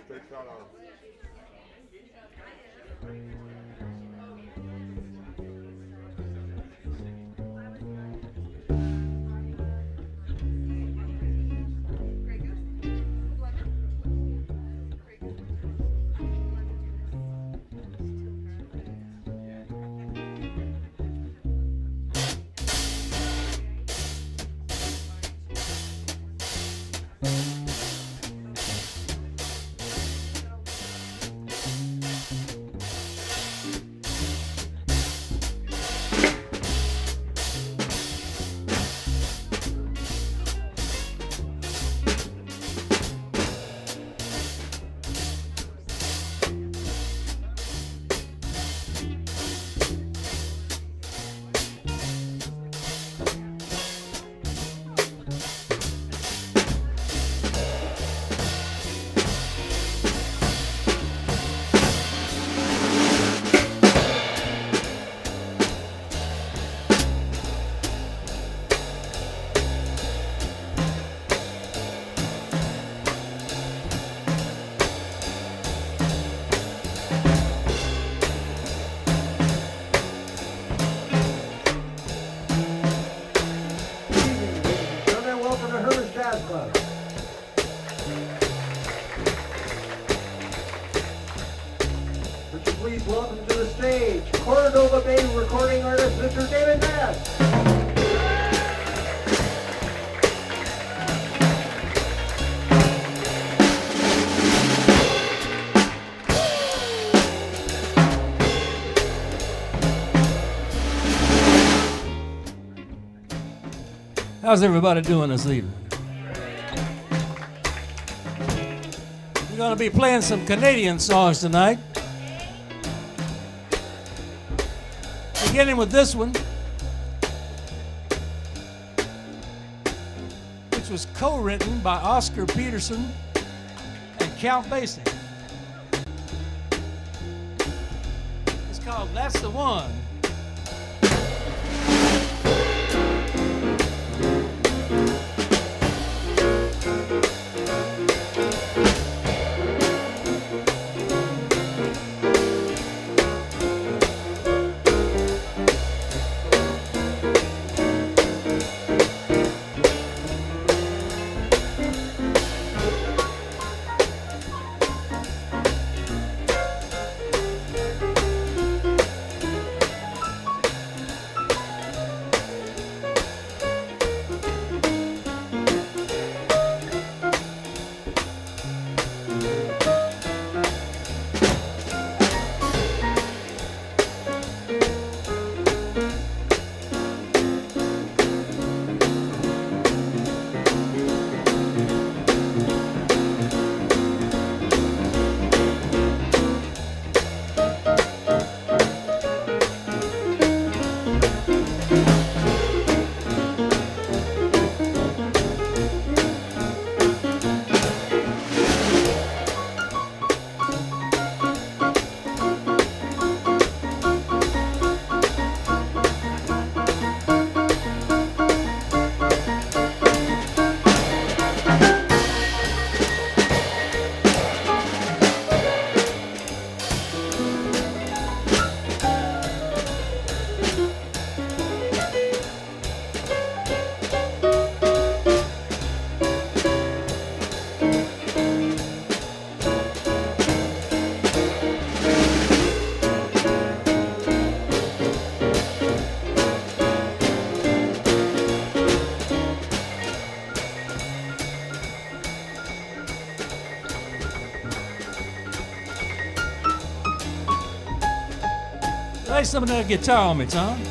Straight shot arm. How's everybody doing this evening? We're going to be playing some Canadian songs tonight. Beginning with this one, which was co-written by Oscar Peterson and Count Basie. It's called That's the One. Play some of that guitar on me, Tom.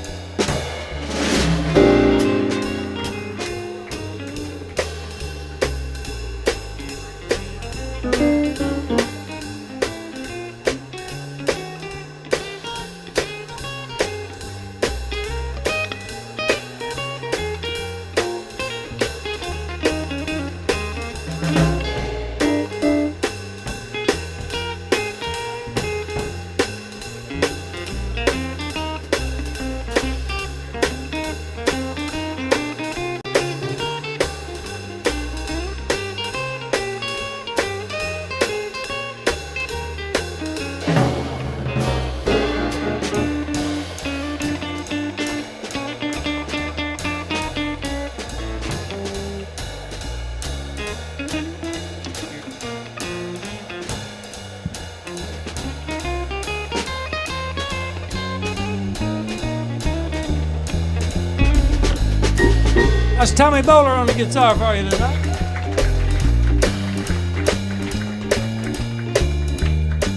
That's Tommy Bowler on the guitar for you tonight.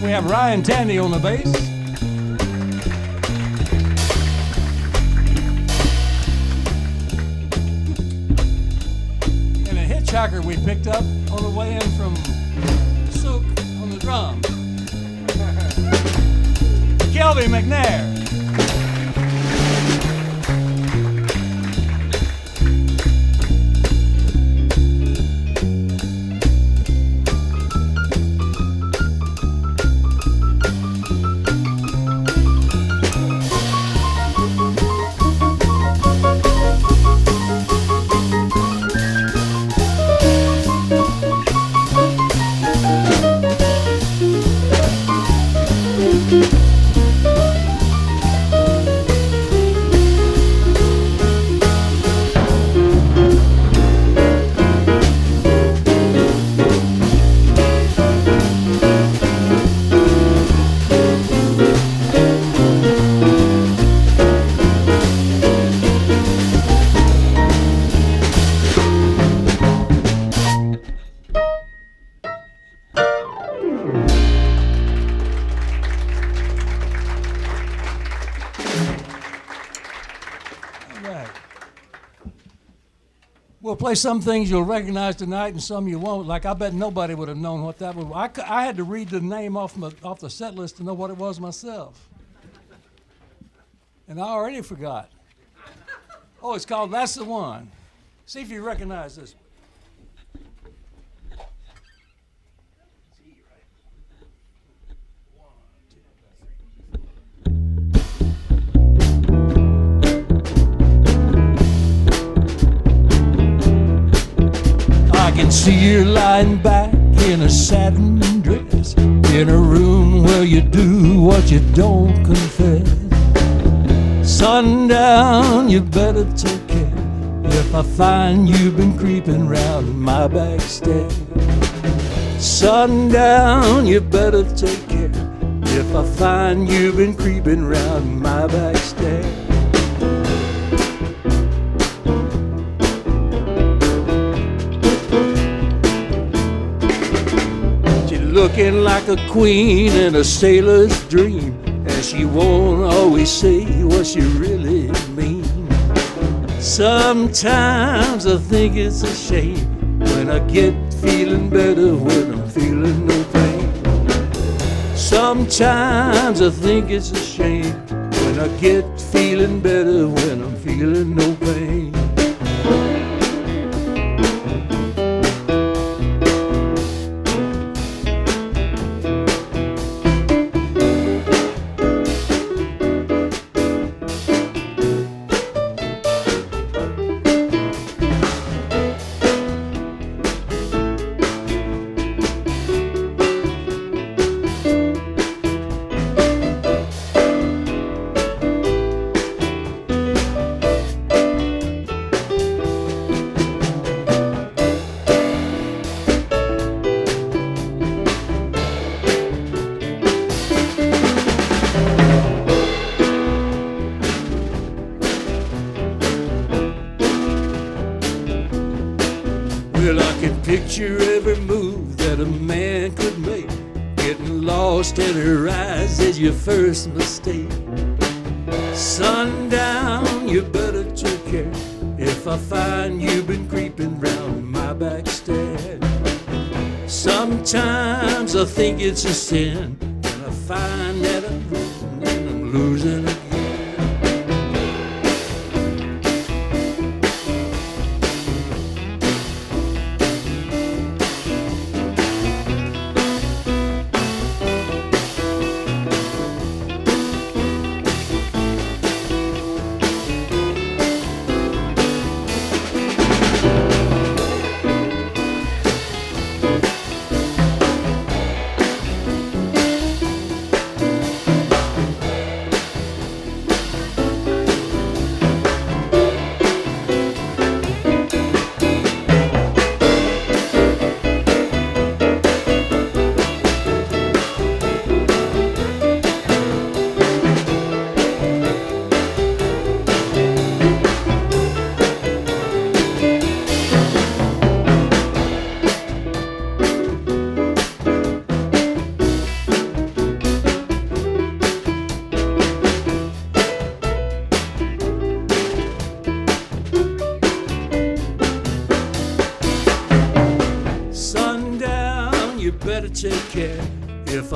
We have Ryan Tandy on the bass. And a hitchhiker we picked up on the way in from Souk on the drums. Kelby McNair. We'll play some things you'll recognize tonight and some you won't. Like, I bet nobody would have known what that was. I had to read the name off the set list to know what it was myself. And I already forgot. Oh, it's called That's the One. See if you recognize this. I can see you lying back in a satin dress, in a room where you do what you don't confess. Sundown, you better take care if I find you've been creeping round my back stairs. Sundown, you better take care if I find you've been creeping round my back stairs. Looking like a queen in a sailor's dream, and she won't always say what she really means. Sometimes I think it's a shame when I get feeling better when I'm feeling no pain. Sometimes I think it's a shame when I get feeling better when I'm feeling no pain. Well, I can picture every move that a man could make, getting lost in her eyes is your first mistake. Sundown, you better take care if I find you've been creeping round my back stairs. Sometimes I think it's a sin, and I find that I'm losing and I'm losing again.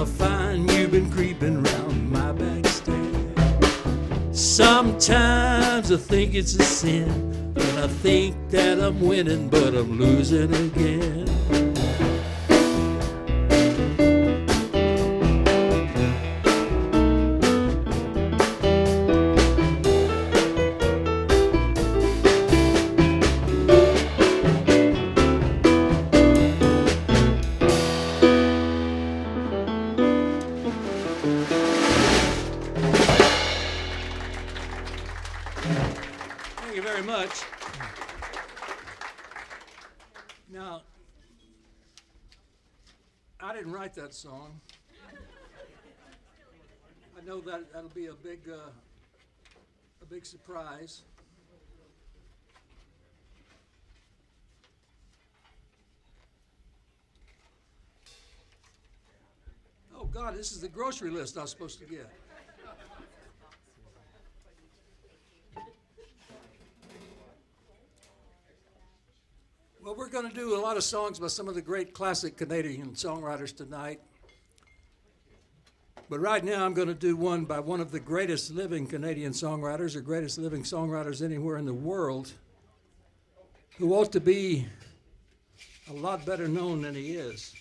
I find you've been creeping round my back stairs. Sometimes I think it's a sin, and I think that I'm winning, but I'm losing again. Thank you very much. Now, I didn't write that song. I know that that'll be a big surprise. Oh God, this is the grocery list I was supposed to get. Well, we're going to do a lot of songs by some of the great classic Canadian songwriters tonight. But right now I'm going to do one by one of the greatest living Canadian songwriters, or greatest living songwriters anywhere in the world, who ought to be a lot better known than he is.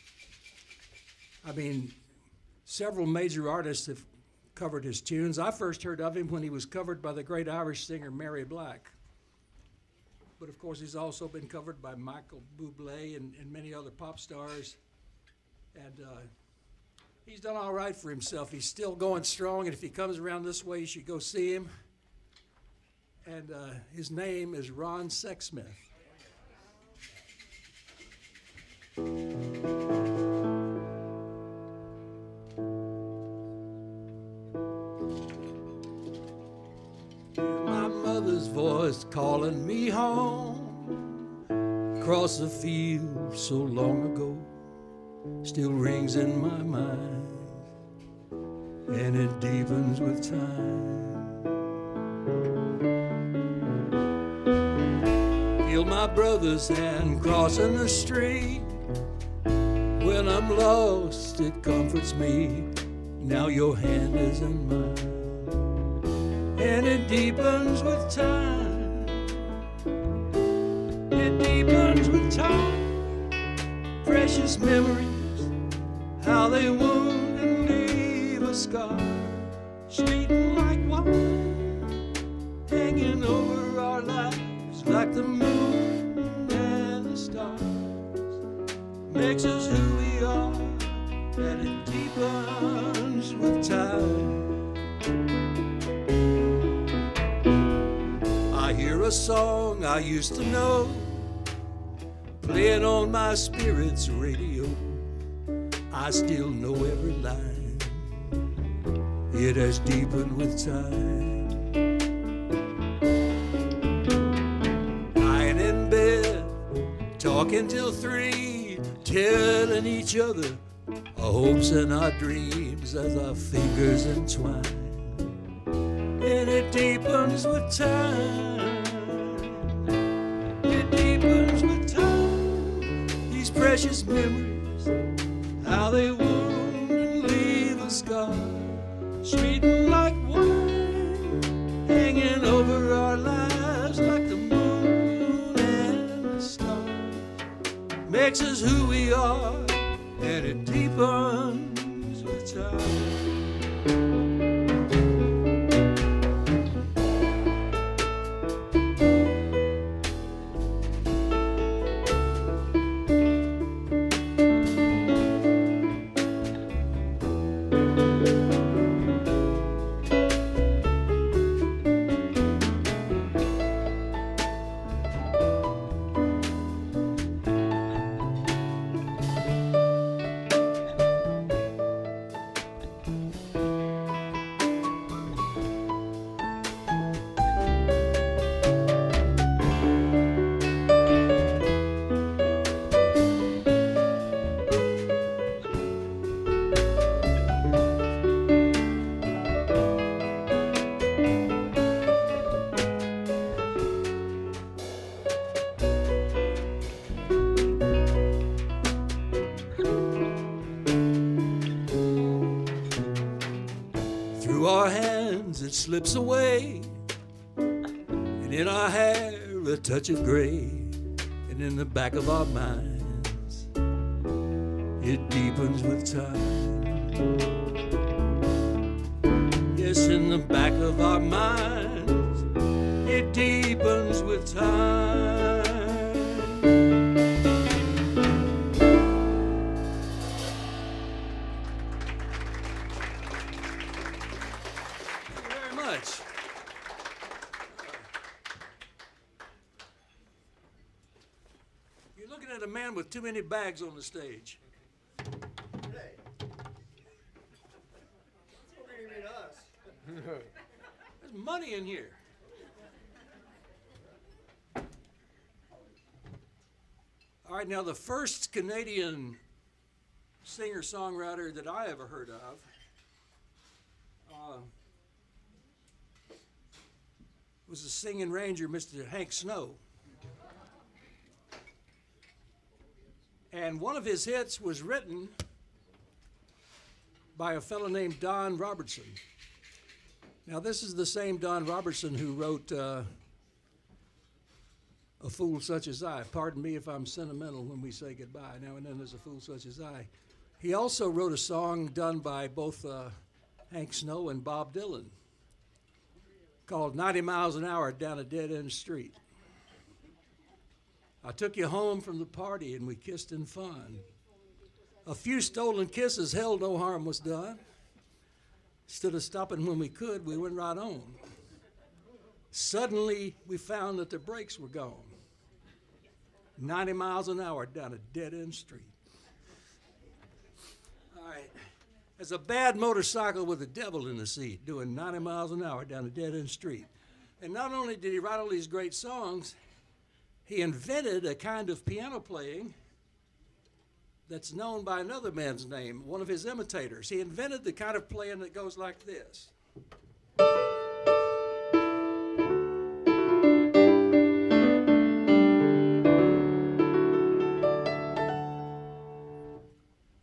I mean, several major artists have covered his tunes. I first heard of him when he was covered by the great Irish singer Mary Black. But of course, he's also been covered by Michael Bublé and many other pop stars. And he's done all right for himself. He's still going strong, and if he comes around this way, you should go see him. And his name is Ron Sexsmith. My mother's voice calling me home across the field so long ago still rings in my mind, and it deepens with time. Feel my brother's hand crossing the street. When I'm lost, it comforts me. Now your hand is in mine, and it deepens with time. It deepens with time. Precious memories, how they wound and leave a scar, sweet like wine, hanging over our lives like the moon and the stars. Makes us who we are, and it deepens with time. I hear a song I used to know, playing on my spirit's radio. I still know every line. It has deepened with time. Lying in bed, talking till 3, telling each other our hopes and our dreams as our fingers entwine. And it deepens with time. It deepens with time. These precious memories, how they wound and leave a scar, sweet like wine, hanging over our lives like the moon and the stars. Makes us who we are, and it deepens with time. through our hands it slips away, and in our hair a touch of gray, and in the back of our minds it deepens with time. Yes, in the back of our minds it deepens with time. Thank you very much. You're looking at a man with too many bags on the stage. There's money in here. All right, now the first Canadian singer-songwriter that I ever heard of was the singing ranger, Mr. Hank Snow. And one of his hits was written by a fellow named Don Robertson. Now, this is the same Don Robertson who wrote A Fool Such As I. Pardon me if I'm sentimental when we say goodbye. Now and then there's a fool such as I. He also wrote a song done by both Hank Snow and Bob Dylan called 90 Miles an Hour Down a Dead-End Street. I took you home from the party and we kissed in fun. A few stolen kisses, hell, no harm was done. Instead of stopping when we could, we went right on. Suddenly, we found that the brakes were gone. 90 miles an hour down a dead-end street. All right. There's a bad motorcycle with the devil in the seat doing 90 miles an hour down a dead-end street. And not only did he write all these great songs, he invented a kind of piano playing that's known by another man's name, one of his imitators. He invented the kind of playing that goes like this.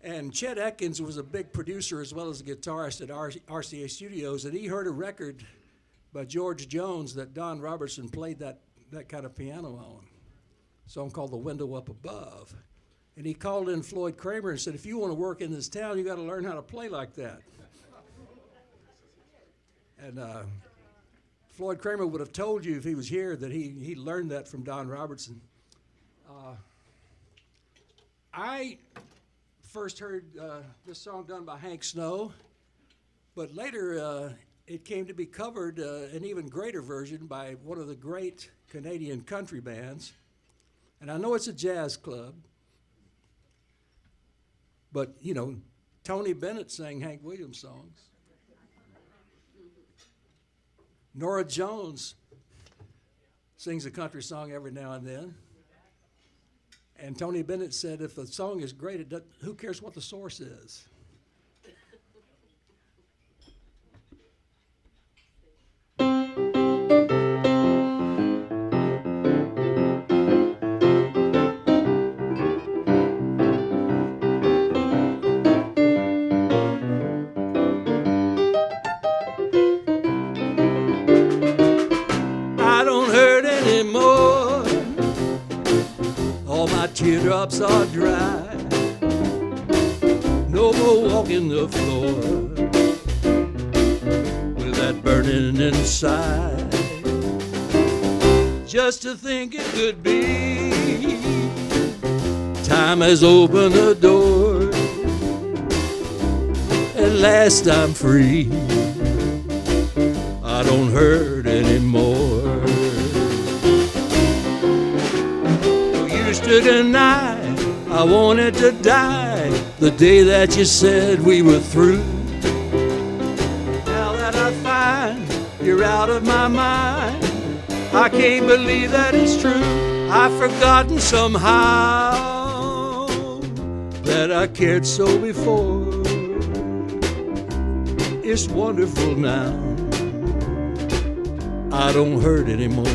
And Chet Atkins was a big producer as well as a guitarist at RCA Studios, and he heard a record by George Jones that Don Robertson played that kind of piano on, a song called The Window Up Above. And he called in Floyd Kramer and said, if you want to work in this town, you got to learn how to play like that. And Floyd Kramer would have told you if he was here that he learned that from Don Robertson. I first heard this song done by Hank Snow, but later it came to be covered an even greater version by one of the great Canadian country bands. And I know it's a jazz club, but, you know, Tony Bennett sang Hank Williams songs. Norah Jones sings a country song every now and then. And Tony Bennett said, if the song is great, who cares what the source is? Teardrops are dry, no more walking the floor with that burning inside. Just to think it could be, time has opened the door. At last I'm free, I don't hurt anymore. Used to deny I wanted to die the day that you said we were through. Now that I find you're out of my mind, I can't believe that it's true. I've forgotten somehow that I cared so before. It's wonderful now, I don't hurt anymore.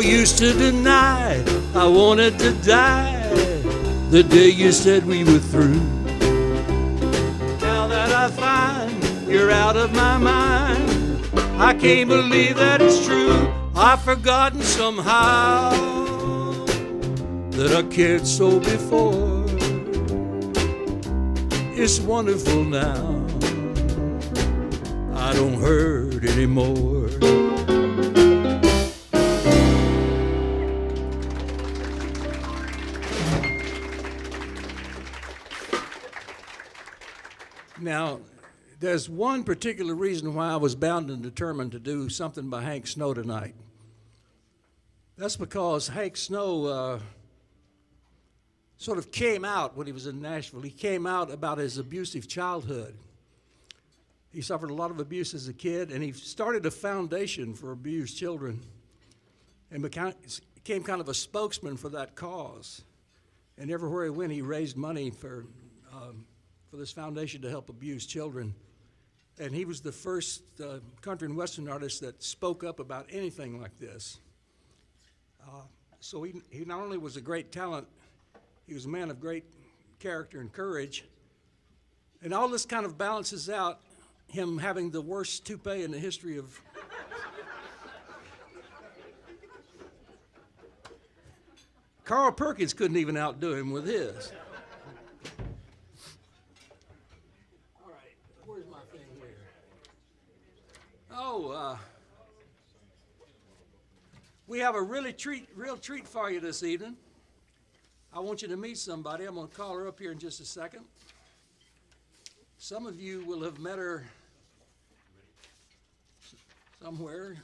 use to deny I wanted to die the day you said we were through. Now that I find you're out of my mind, I can't believe that it's true. I've forgotten somehow that I cared so before. It's wonderful now, I don't hurt anymore. Now, there's one particular reason why I was bound and determined to do something by Hank Snow tonight. That's because Hank Snow sort of came out when he was in Nashville. He came out about his abusive childhood. He suffered a lot of abuse as a kid, and he started a foundation for abused children and became kind of a spokesman for that cause. And everywhere he went, he raised money for this foundation to help abused children. And he was the first country and western artist that spoke up about anything like this. So he not only was a great talent, he was a man of great character and courage. And all this kind of balances out him having the worst toupee in the history of Carl Perkins couldn't even outdo him with his. All right, where's my thing here? Oh, we have a real treat for you this evening. I want you to meet somebody. I'm going to call her up here in just a second. Some of you will have met her somewhere.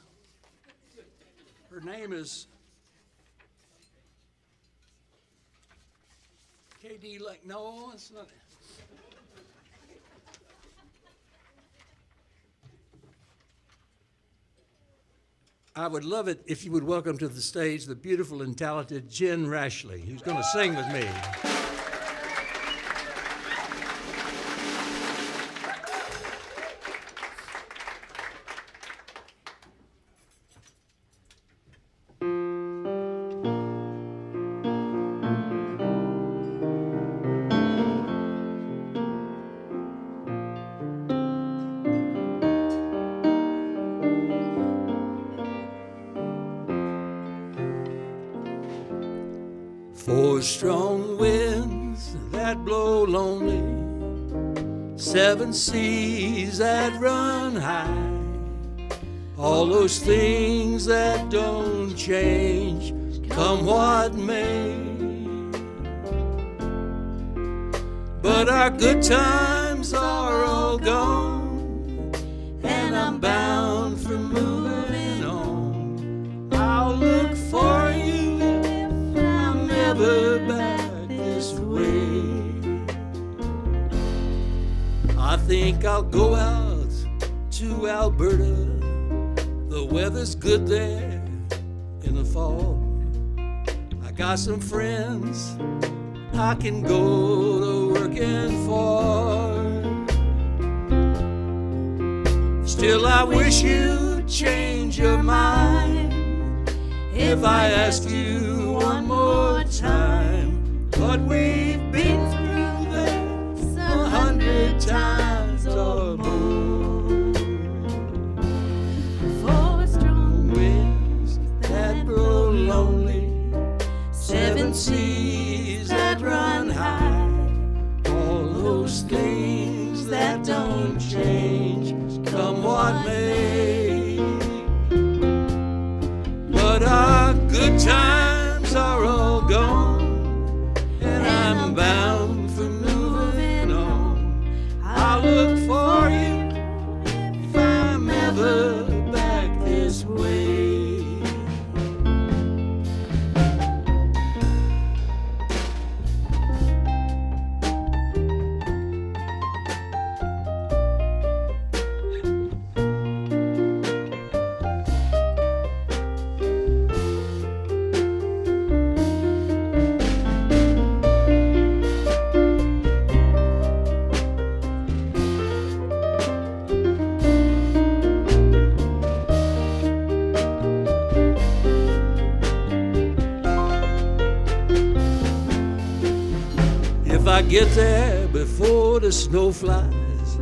Her name is KD Lake. No, it's not. I would love it if you would welcome to the stage the beautiful and talented Jen Rashley, who's going to sing with me. Four strong winds that blow lonely, seven seas that run high, all those things that don't change, come what may. But our good times are all gone, and I'm bound for moving on. I'll look for you back this way. I think I'll go out to Alberta. The weather's good there in the fall. I got some friends I can go to working for. Still I wish you'd change your mind if I asked you one more time. But we've been through this 100 times or more. Four strong winds that blow lonely, seven seas that run high, all those things that don't change, come what may. But our good times are all gone, and I'm bound for moving on. I'll look for you if I'm ever back this way. I get there before the snow flies,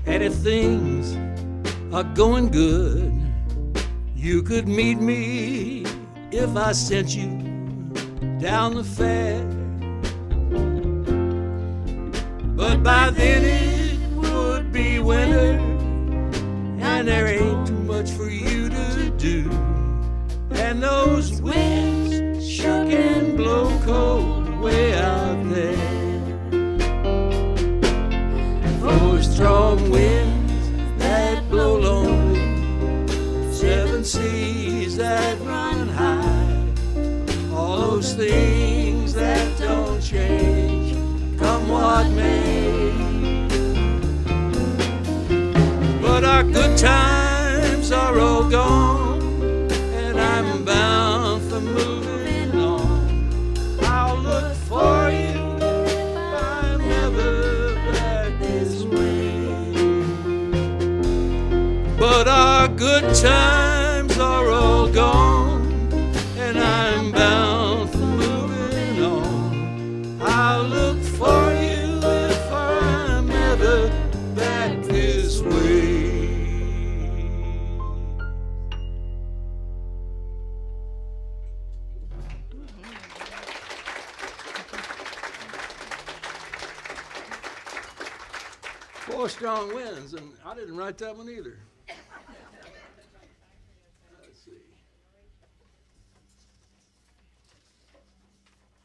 and if things are going good, you could meet me if I sent you down the fair. But by then it would be winter, and there ain't too much for you to do, and those winds sure can blow cold way out there. 4 strong winds that blow lonely, 7 seas that run high, all those things that don't change, come what may. But our good times are all gone, and I'm bound for moving on. I'll look for you if I'm ever back this way. But our good times are all gone, and I'm bound for moving on. I'll look for you if I'm ever back this way. Four strong winds, and I didn't write that one either. Let's see.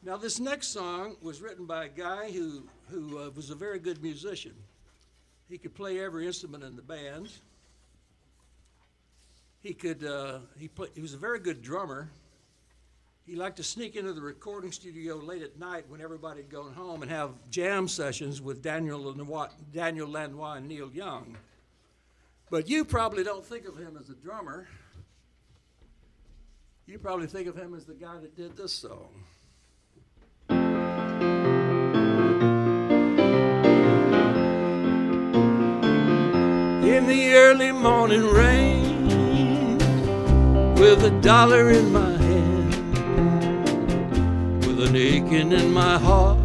Now, this next song was written by a guy who was a very good musician. He could play every instrument in the band. He was a very good drummer. He liked to sneak into the recording studio late at night when everybody had gone home and have jam sessions with Daniel Lanois and Neil Young. But you probably don't think of him as a drummer. You probably think of him as the guy that did this song. In the early morning rain, with $1 in my hand, with an aching in my heart,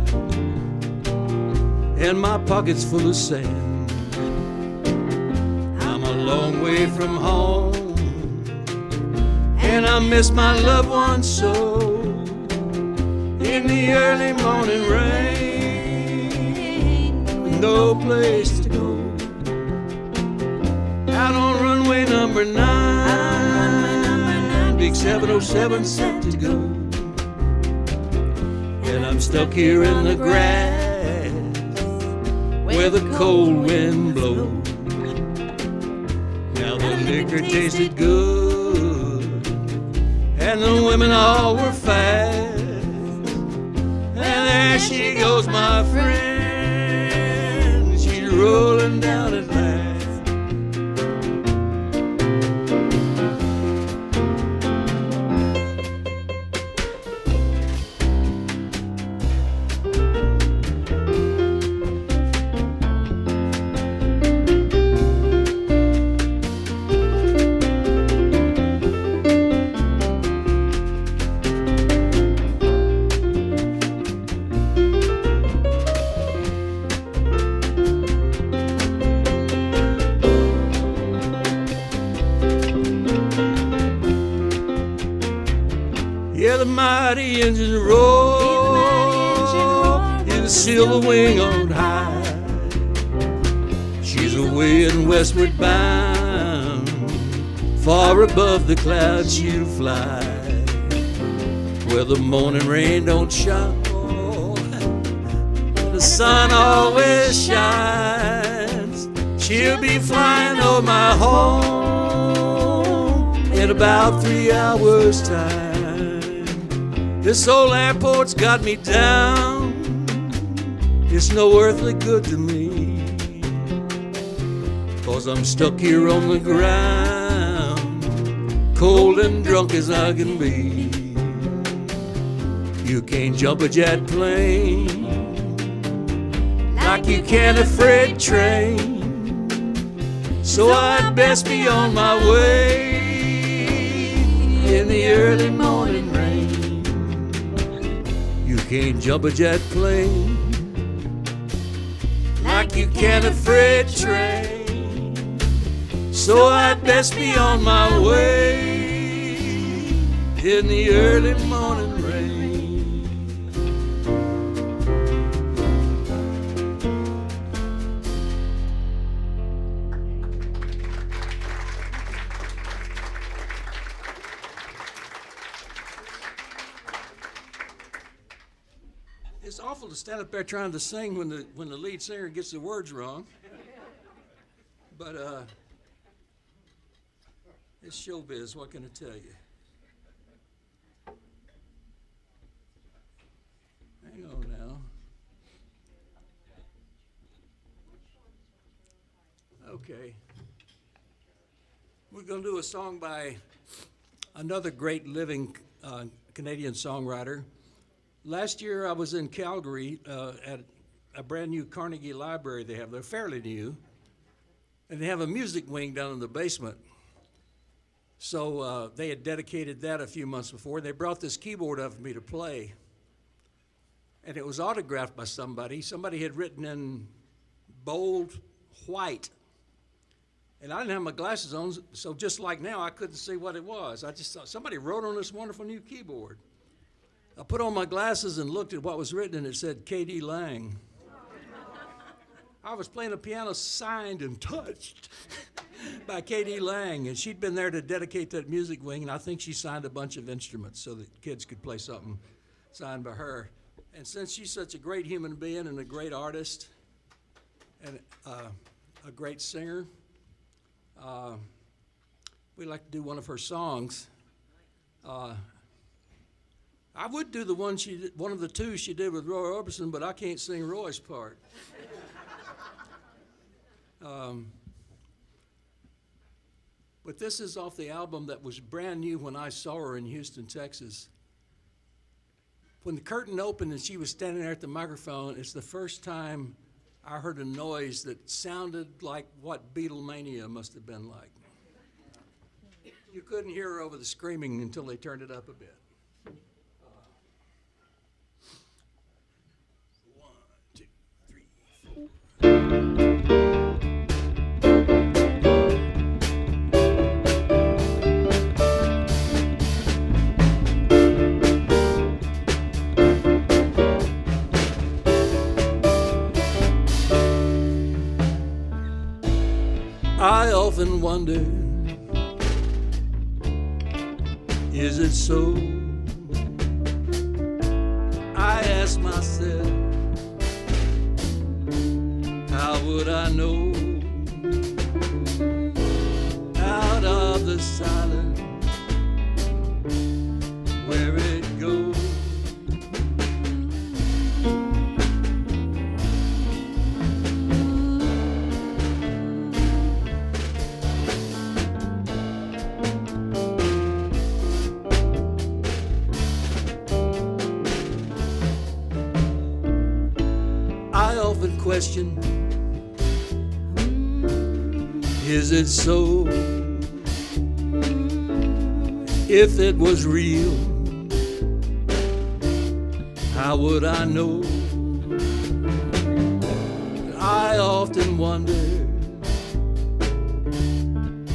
and my pockets full of sand. I'm a long way from home, and I miss my loved ones so. In the early morning rain, no place to go. Out on runway number 9, big 707 set to go. And I'm stuck here in the grass where the cold wind blows. Now the liquor tasted good, and the women all were fast. And there she goes, my friend, she's rolling down at last. Yeah, the mighty engine roar, in the silver wing on high. She's away and westward bound, far above the clouds she'll fly, where the morning rain don't shine, the sun always shines. She'll be flying over my home in about 3 hours' time. This old airport's got me down, it's no earthly good to me, 'cause I'm stuck here on the ground, cold and drunk as I can be. You can't jump a jet plane like you can a freight train, so I'd best be on my way in the early morning rain. You can't jump a jet plane like you can a freight train. So I'd best be on my way in the early morning rain. It's awful to stand up there trying to sing when the lead singer gets the words wrong. But it's showbiz, what can I tell you? Hang on now. Okay. We're going to do a song by another great living Canadian songwriter. Last year I was in Calgary at a brand new Carnegie Library they have. They're fairly new. And they have a music wing down in the basement. So they had dedicated that a few months before. They brought this keyboard up for me to play. And it was autographed by somebody. Somebody had written in bold white. And I didn't have my glasses on, so just like now, I couldn't see what it was. I just thought somebody wrote on this wonderful new keyboard. I put on my glasses and looked at what was written, and it said K.D. Lang. I was playing a piano signed and touched by K.D. Lang, and she'd been there to dedicate that music wing, and I think she signed a bunch of instruments so that kids could play something signed by her. And since she's such a great human being and a great artist and a great singer, we'd like to do one of her songs. I would do the one of the two she did with Roy Orbison, but I can't sing Roy's part. But this is off the album that was brand new when I saw her in Houston, Texas. When the curtain opened and she was standing there at the microphone, it's the first time I heard a noise that sounded like what Beatlemania must have been like. You couldn't hear her over the screaming until they turned it up a bit. I often wonder, is it so? I ask myself, how would I know? Out of the silence, where it goes. Question, is it so? If it was real, how would I know? I often wonder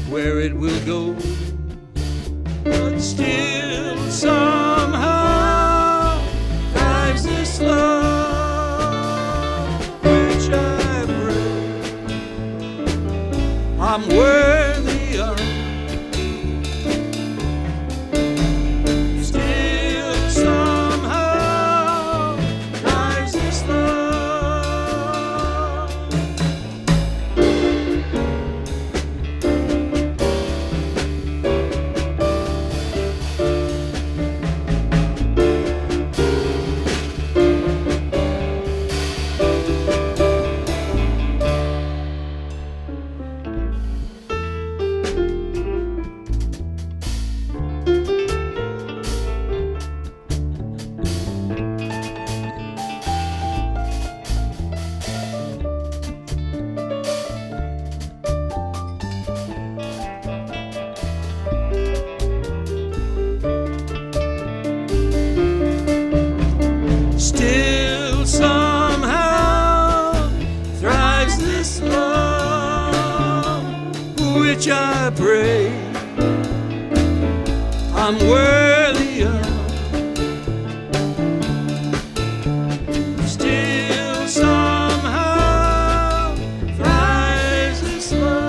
where it will go, but still somehow life's this love. I'm worthy of. Still somehow lies this love. I'm worthy of. Still somehow thrives this love.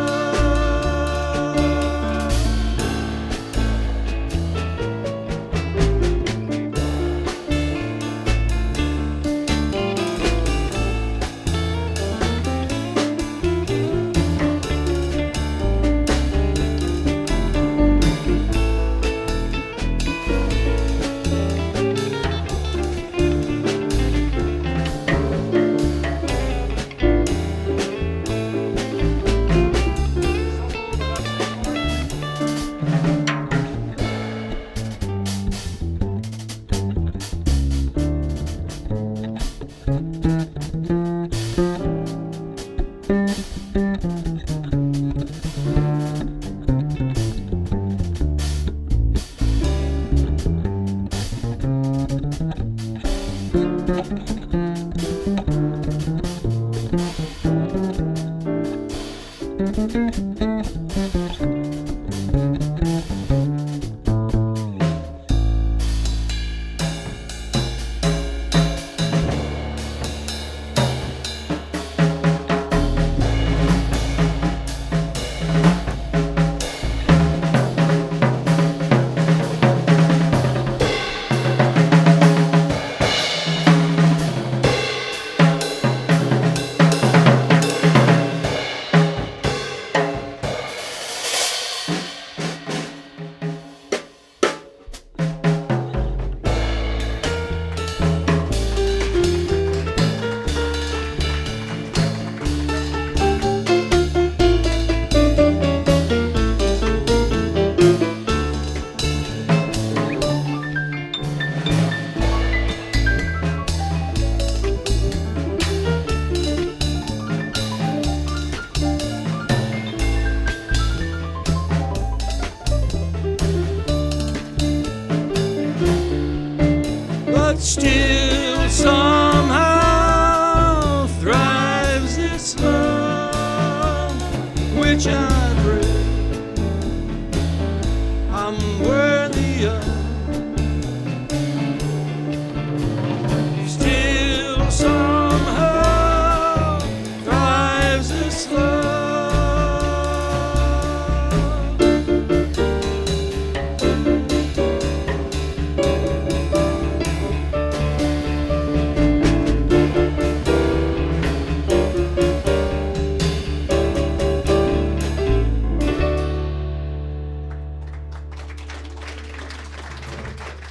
Still somehow thrives this love which I pray I'm worthy of. Still somehow thrives this love.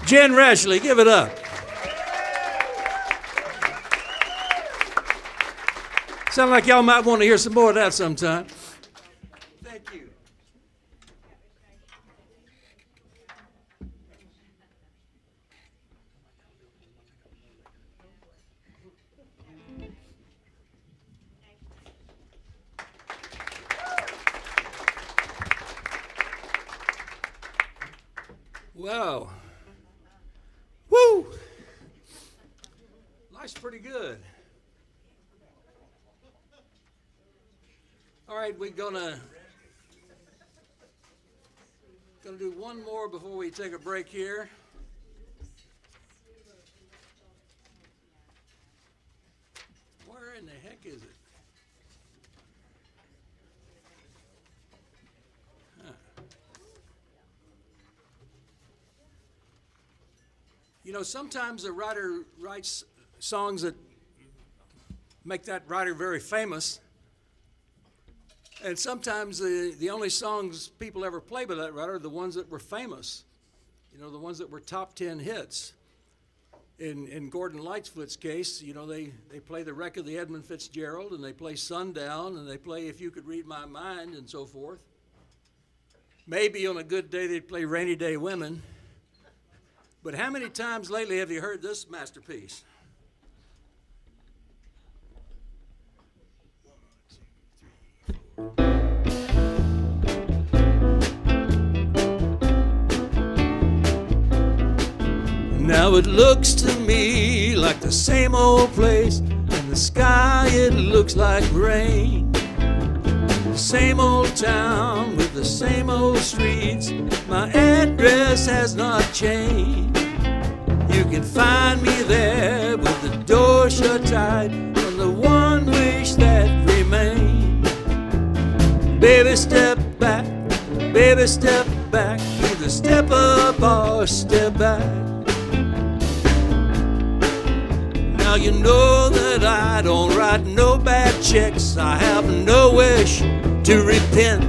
Jen Rashley, give it up. Sound like y'all might want to hear some more of that sometime. Thank you. Wow. Woo! Life's pretty good. All right, we're gonna do one more before we take a break here. Where in the heck is it? You know, sometimes a writer writes songs that make that writer very famous, and sometimes the only songs people ever play by that writer are the ones that were famous, you know, the ones that were top 10 hits. In Gordon Lightfoot's case, you know, they play the wreck of the Edmund Fitzgerald, and they play Sundown, and they play If You Could Read My Mind, and so forth. Maybe on a good day they'd play Rainy Day Women. But how many times lately have you heard this masterpiece? Now it looks to me like the same old place, and the sky it looks like rain. Same old town with the the same old streets. My address has not changed. You can find me there with the door shut tight and the one wish that remains. Baby, step back, baby, step back. Either step up or step back. Now you know that I don't write no bad checks. I have no wish to repent.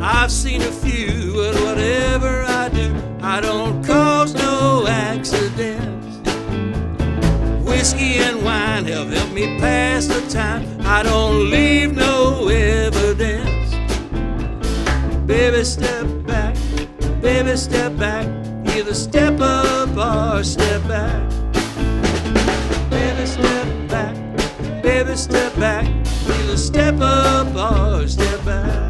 I've seen a few, but whatever I do, I don't cause no accidents. Whiskey and wine have helped me pass the time. I don't leave no evidence. Baby, step back, baby, step back. Either step up or step back. Baby, step back, baby, step back. Either step up or step back.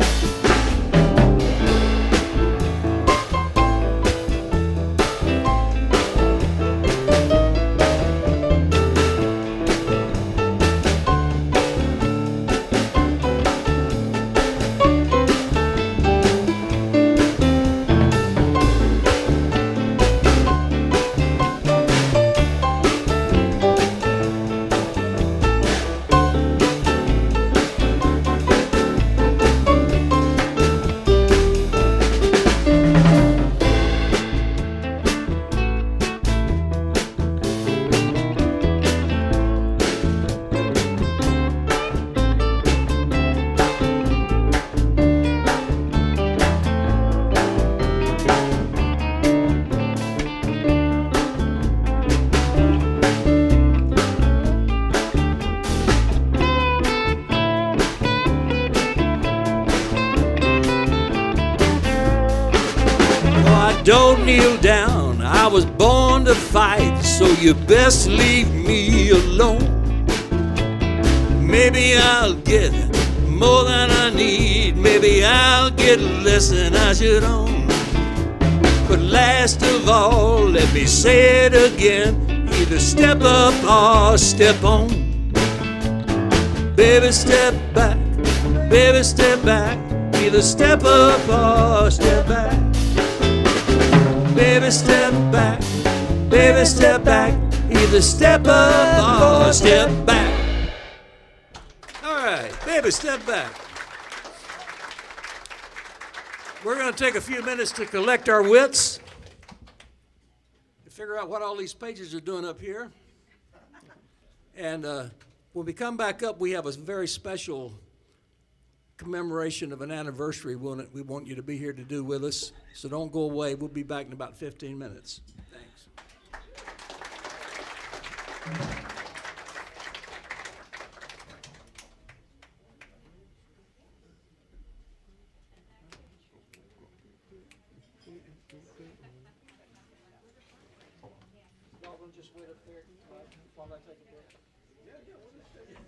Don't kneel down, I was born to fight, so you best leave me alone. Maybe I'll get more than I need, maybe I'll get less than I should own. But last of all, let me say it again, either step up or step on. Baby, step back, baby, step back, either step up or step back. Baby, step back, baby, step back. Either step up or step back. All right, baby, step back. We're going to take a few minutes to collect our wits, to figure out what all these pages are doing up here. And when we come back up, we have a very special commemoration of an anniversary we want you to be here to do with us. So don't go away. We'll be back in about 15 minutes. Thanks. Y'all want to just wait up there while I take a break? Yeah, we'll just take it.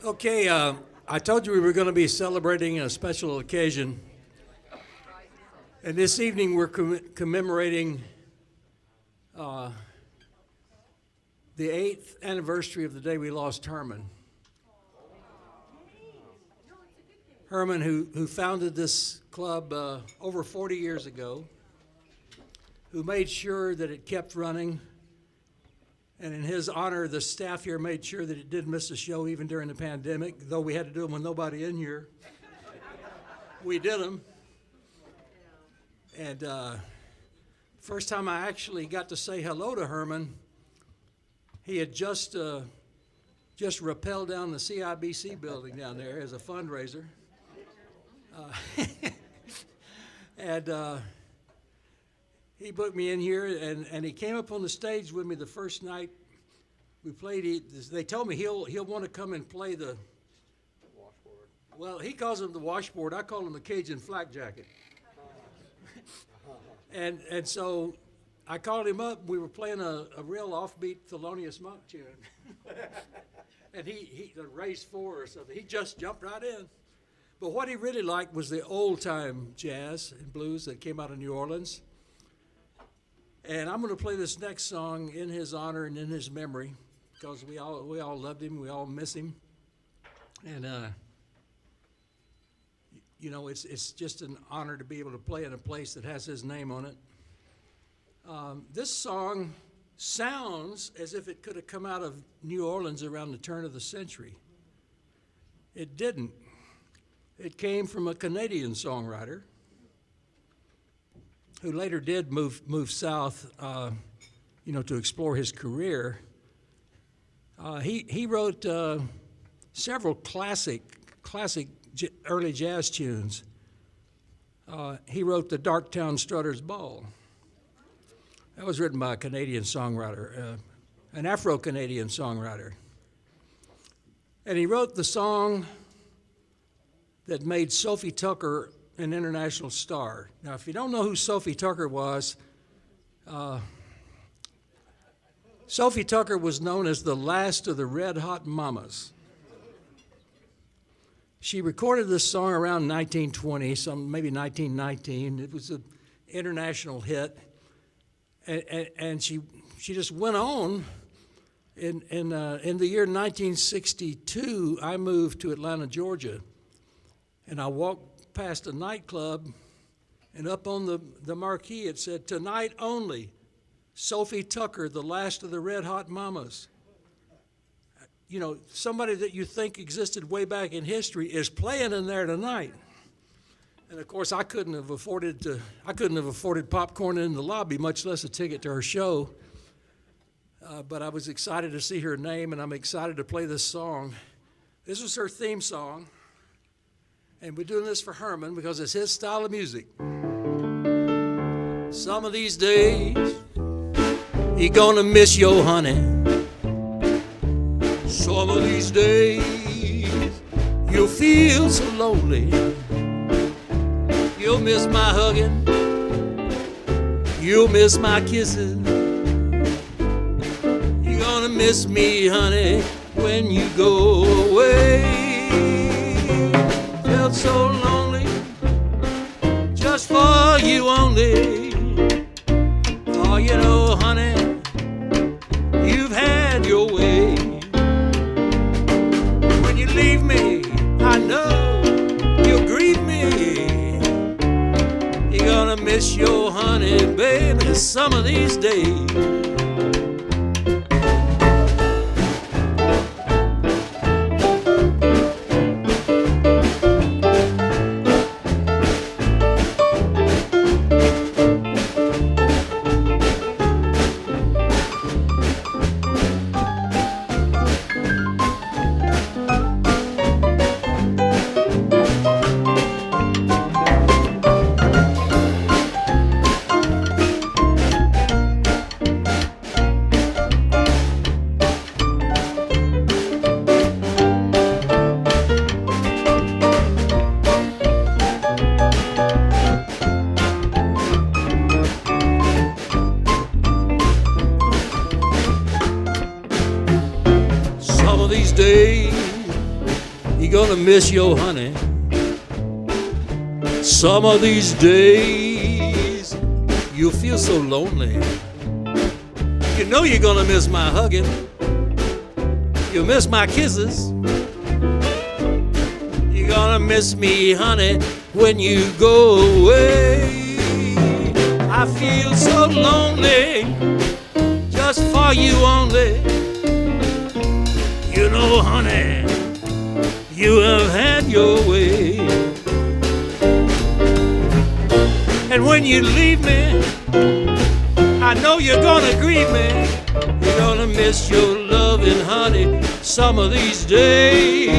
Okay, I told you we were going to be celebrating a special occasion. And this evening we're commemorating the 8th anniversary of the day we lost Herman. Herman, who founded this club over 40 years ago, who made sure that it kept running. And in his honor, the staff here made sure that it didn't miss a show even during the pandemic, though we had to do them with nobody in here. We did them. And first time I actually got to say hello to Herman, he had just rappelled down the CIBC building down there as a fundraiser. And he booked me in here, and he came up on the stage with me the first night we played. They told me he'll want to come and play the washboard. Well, he calls him the washboard. I call him the Cajun flak jacket. And so I called him up. We were playing a real offbeat Thelonious Monk tune. And he raised 4 or something. He just jumped right in. But what he really liked was the old-time jazz and blues that came out of New Orleans. And I'm going to play this next song in his honor and in his memory, because we all loved him, we all miss him. And you know, it's just an honor to be able to play in a place that has his name on it. This song sounds as if it could have come out of New Orleans around the turn of the century. It didn't. It came from a Canadian songwriter who later did move south, you know, to explore his career. He wrote several classic early jazz tunes. He wrote the Darktown Strutter's Ball. That was written by a Canadian songwriter, an Afro-Canadian songwriter. And he wrote the song that made Sophie Tucker an international star. Now, if you don't know who Sophie Tucker was, Sophie Tucker was known as the last of the Red Hot Mamas. She recorded this song around 1920, maybe 1919. It was an international hit. And she just went on. In the year 1962, I moved to Atlanta, Georgia, and I walked past a nightclub, and up on the marquee it said, "Tonight only, Sophie Tucker, the last of the Red Hot Mamas." You know, somebody that you think existed way back in history is playing in there tonight. And of course, I couldn't have afforded popcorn in the lobby, much less a ticket to her show. But I was excited to see her name, and I'm excited to play this song. This was her theme song, and we're doing this for Herman because it's his style of music. Some of these days, you're gonna miss your honey. Some of these days, you'll feel so lonely. You'll miss my hugging, you'll miss my kissing. You're gonna miss me, honey, when you go away. Felt so lonely, just for you only. Oh, you know, honey, you've had your way. When you leave me, I know you'll grieve me. You're gonna miss your honey, baby, some of these days. Miss your honey. Some of these days you'll feel so lonely. You know you're gonna miss my hugging. You'll miss my kisses. You're gonna miss me, honey, when you go away. I feel so lonely, just for you only. You know, honey, you have had your way. And when you leave me, I know you're gonna grieve me. You're gonna miss your loving, honey, some of these days.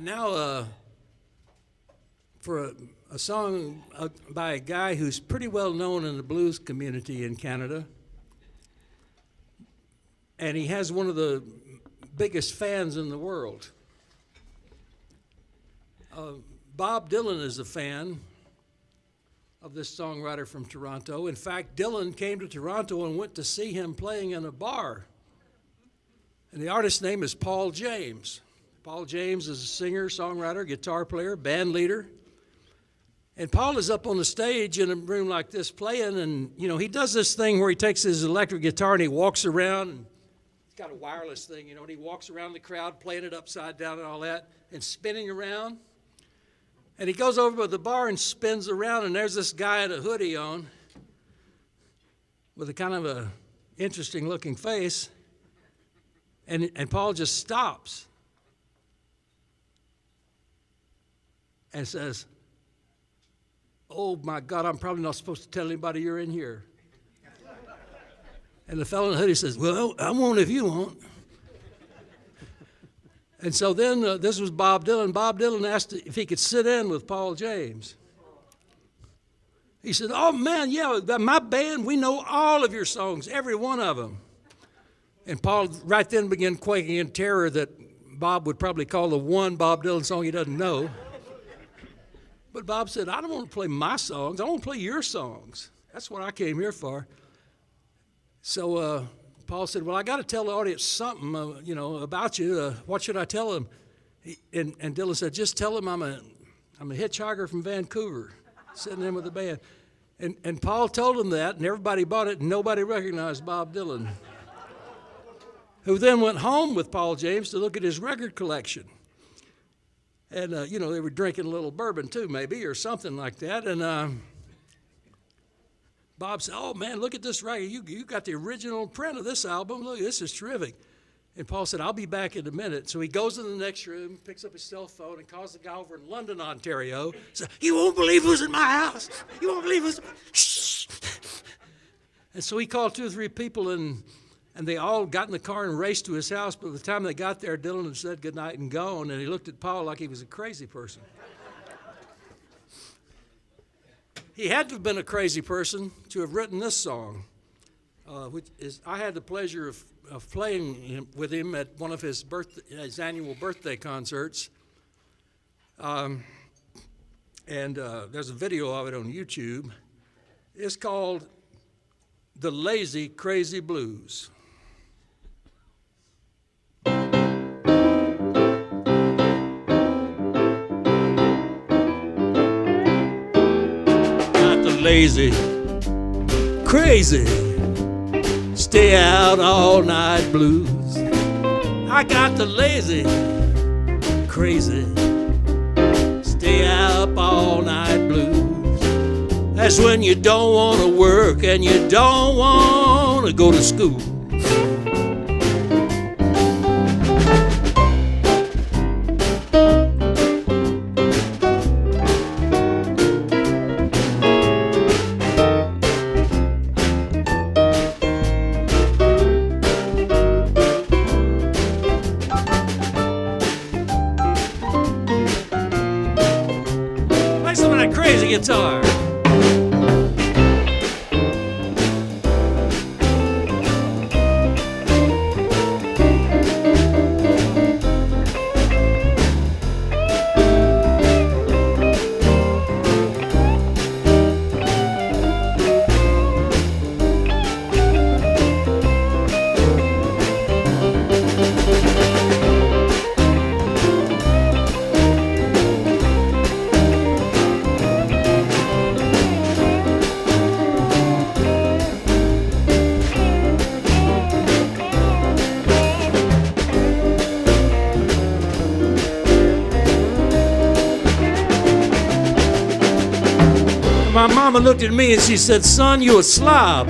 Now, for a song by a guy who's pretty well known in the blues community in Canada, and he has one of the biggest fans in the world. Bob Dylan is a fan of this songwriter from Toronto. In fact, Dylan came to Toronto and went to see him playing in a bar. And the artist's name is Paul James. Paul James is a singer, songwriter, guitar player, band leader. And Paul is up on the stage in a room like this playing, and you know, he does this thing where he takes his electric guitar and he walks around, and he's got a wireless thing, you know, and he walks around the crowd playing it upside down and all that, and spinning around. And he goes over to the bar and spins around, and there's this guy in a hoodie on with a kind of a interesting looking face. And Paul just stops and says, "Oh my God, I'm probably not supposed to tell anybody you're in here." And the fellow in the hoodie says, "Well, I won't if you won't." And so then this was Bob Dylan. Bob Dylan asked if he could sit in with Paul James. He said, "Oh man, yeah, my band, we know all of your songs, every one of them." And Paul right then began quaking in terror that Bob would probably call the one Bob Dylan song he doesn't know. But Bob said, "I don't want to play my songs. I want to play your songs. That's what I came here for." So Paul said, "Well, I got to tell the audience something, you know, about you. What should I tell them?" And Dylan said, "Just tell them I'm a hitchhiker from Vancouver, sitting in with the band." And Paul told him that, and everybody bought it, and nobody recognized Bob Dylan, who then went home with Paul James to look at his record collection. And, you know, they were drinking a little bourbon too, maybe, or something like that. And Bob said, "Oh, man, look at this record. You got the original print of this album. Look, this is terrific." And Paul said, "I'll be back in a minute." So he goes in the next room, picks up his cell phone, and calls the guy over in London, Ontario. Says, "You won't believe who's in my house. You won't believe who's..." Shh. And so he called 2 or 3 people, and they all got in the car and raced to his house. But by the time they got there, Dylan had said goodnight and gone, and he looked at Paul like he was a crazy person. He had to have been a crazy person to have written this song, which is, I had the pleasure of playing with him at one of his annual birthday concerts. And there's a video of it on YouTube. It's called "The Lazy Crazy Blues." Lazy, crazy, stay out all night blues. I got the lazy, crazy, stay up all night blues. That's when you don't want to work and you don't want to go to school. Crazy guitar. My mama looked at me and she said, "Son, you a slob."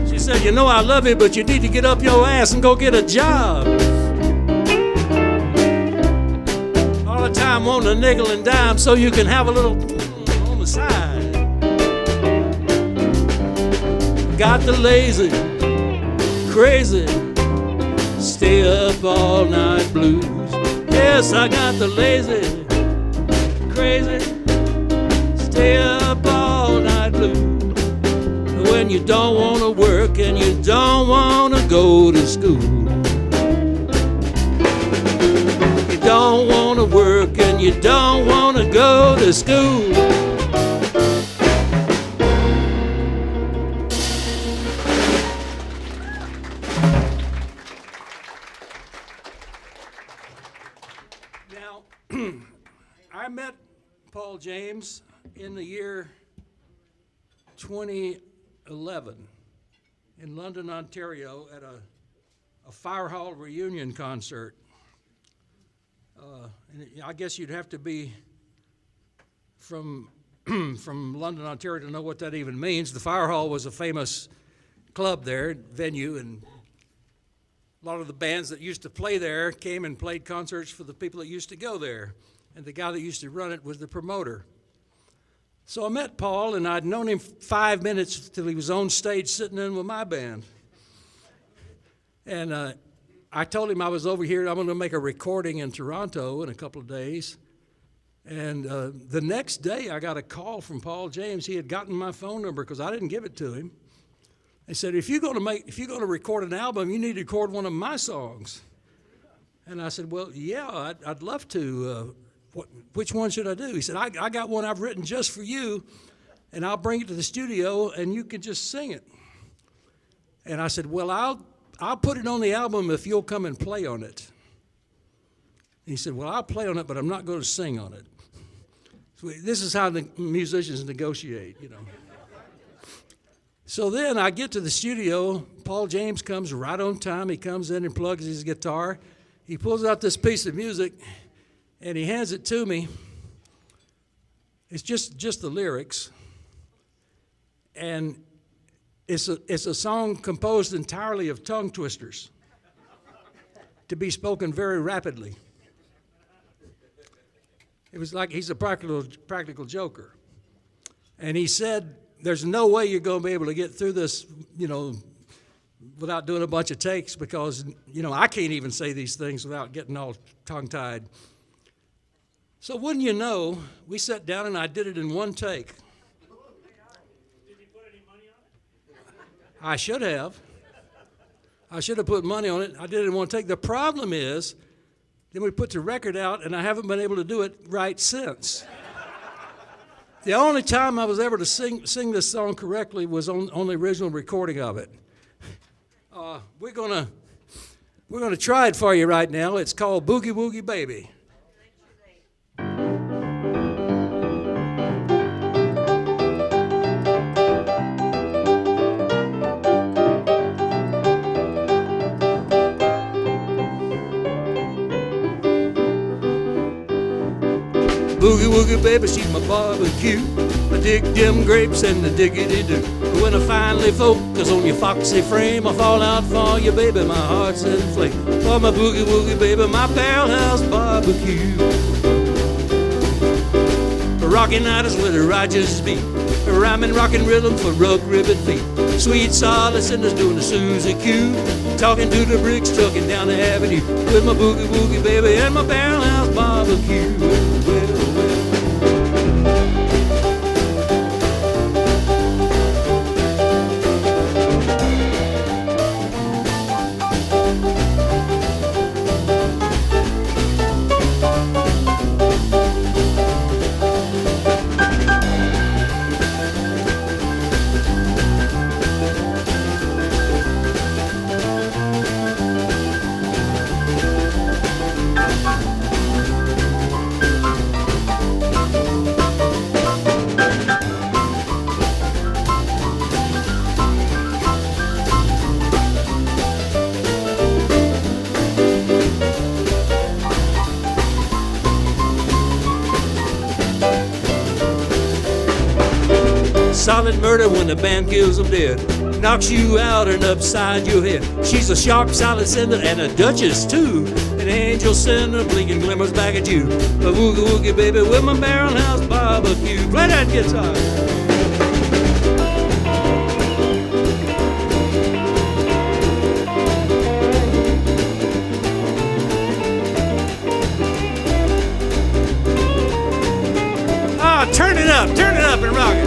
She said, "You know I love you, but you need to get up your ass and go get a job. All the time wanting a nickel and dime so you can have a little on the side. Got the lazy, crazy, stay up all night blues. Yes, I got the lazy, crazy, stay up all night blues. When you don't want to work and you don't want to go to school. You don't want to work and you don't want to go to school. Now, I met Paul James in the year 2011 in London, Ontario at a fire hall reunion concert. And I guess you'd have to be from London, Ontario to know what that even means. The fire hall was a famous club there, venue, and a lot of the bands that used to play there came and played concerts for the people that used to go there. And the guy that used to run it was the promoter. So I met Paul, and I'd known him 5 minutes till he was on stage sitting in with my band. And I told him I was over here, I'm going to make a recording in Toronto in a couple of days. And the next day I got a call from Paul James. He had gotten my phone number because I didn't give it to him. He said, if you're going to record an album, you need to record one of my songs. And I said, well, yeah, I'd love to. Which one should I do? He said, I got one I've written just for you, and I'll bring it to the studio, and you can just sing it. And I said, well, I'll put it on the album if you'll come and play on it. And he said, well, I'll play on it, but I'm not going to sing on it. So this is how the musicians negotiate, you know. So then I get to the studio. Paul James comes right on time. He comes in and plugs his guitar. He pulls out this piece of music, and he hands it to me. It's just the lyrics. And it's a song composed entirely of tongue twisters to be spoken very rapidly. It was like he's a practical joker. And he said, there's no way you're going to be able to get through this, you know, without doing a bunch of takes because, you know, I can't even say these things without getting all tongue-tied. So wouldn't you know, we sat down and I did it in one take. Did you put any money on it? I should have. I should have put money on it. I did it in one take. The problem is, then we put the record out and I haven't been able to do it right since. The only time I was able to sing this song correctly was on the original recording of it. We're gonna try it for you right now. It's called Boogie Woogie Baby. Boogie woogie baby, she's my barbecue. I dig them grapes and the diggity-doo. But when I finally focus on your foxy frame, I fall out for you, baby, my heart's in flame. For my boogie woogie baby, my barrelhouse barbecue. Rockin' night is where the righteous beat. Rhyming, rockin' rhythm for rug ribbon feet. Sweet solace and doing the Susie Q. Talking to the bricks, trucking down the avenue. With my boogie woogie baby and my barrelhouse barbecue. Solid murder when the band kills them dead. Knocks you out and upside your head. She's a sharp, solid sender and a duchess too. An angel sender blinking glimmers back at you. A woogie woogie baby with my barrelhouse barbecue. Play that guitar. Now turn it up and rock it.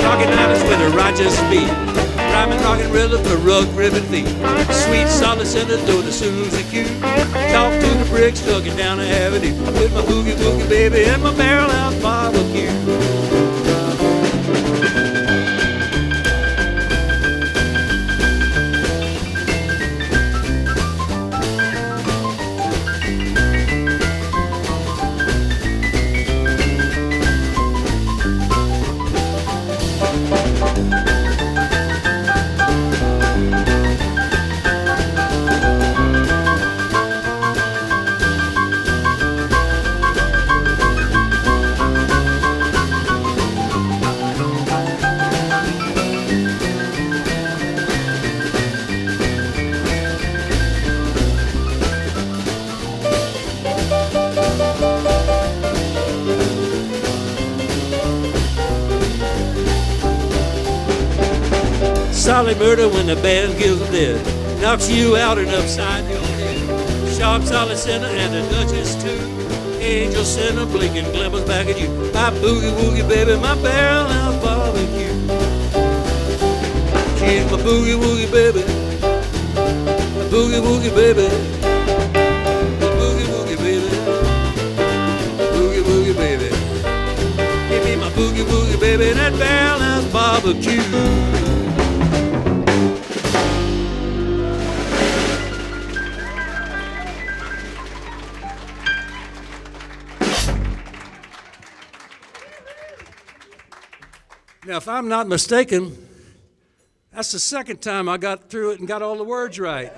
Rockin' islands with a righteous beat, rhyming, rockin' rhythm for rug ribbon feet. Sweet solid center doing the Susie Q. Talk to the bricks, tugging down the avenue with my boogie woogie baby and my barrel house barbecue. Solid murder when the band gives them dead, knocks you out and upside your head. Sharp solid center and the Duchess too. Angel center blinking glimmers back at you. My boogie woogie baby, my barrel house barbecue. She's my boogie woogie baby, my boogie woogie baby, my boogie woogie baby, my boogie woogie baby. Give me my boogie woogie baby and that barrel house barbecue. Now, if I'm not mistaken, that's the second time I got through it and got all the words right.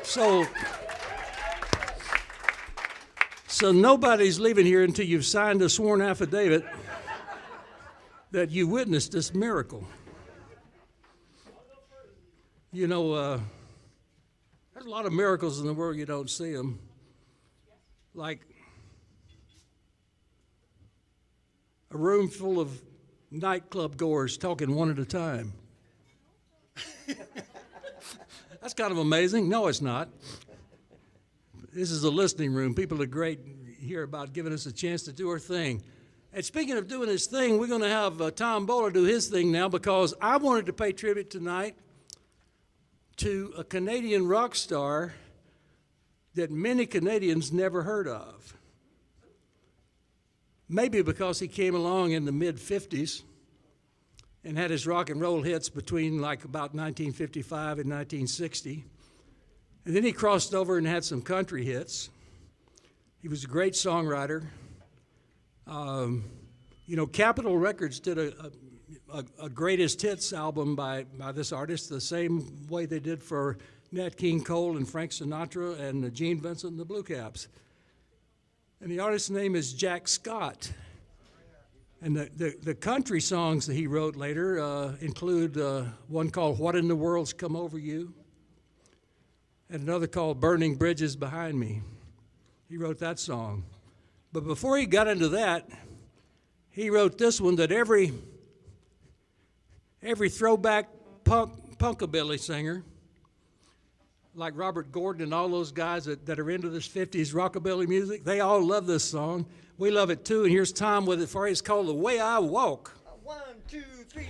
So nobody's leaving here until you've signed a sworn affidavit that you witnessed this miracle. You know, there's a lot of miracles in the world, you don't see them. Like a room full of nightclub goers talking one at a time. That's kind of amazing. No, it's not. This is a listening room. People are great here about giving us a chance to do our thing. And speaking of doing his thing, we're going to have Tom Bowler do his thing now, because I wanted to pay tribute tonight to a Canadian rock star that many Canadians never heard of. Maybe because he came along in the mid-50s and had his rock and roll hits between like about 1955 and 1960. And then he crossed over and had some country hits. He was a great songwriter. You know, Capitol Records did a greatest hits album by this artist, the same way they did for Nat King Cole and Frank Sinatra and Gene Vincent and the Blue Caps. And the artist's name is Jack Scott. And the country songs that he wrote later include one called What in the World's Come Over You, and another called Burning Bridges Behind Me. He wrote that song. But before he got into that, he wrote this one that every throwback punkabilly singer, like Robert Gordon and all those guys that are into this 50s rockabilly music, they all love this song. We love it too, and here's Tom with it for you. It's called The Way I Walk. 1, 2, 3.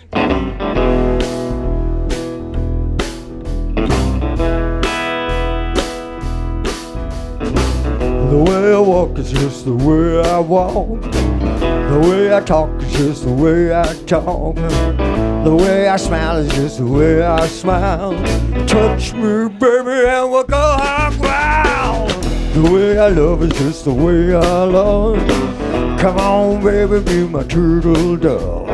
The way I walk is just the way I walk. The way I talk is just the way I talk. The way I smile is just the way I smile. Touch me, baby, and we'll go hog wild. The way I love is just the way I love. Come on, baby, be my turtle dove.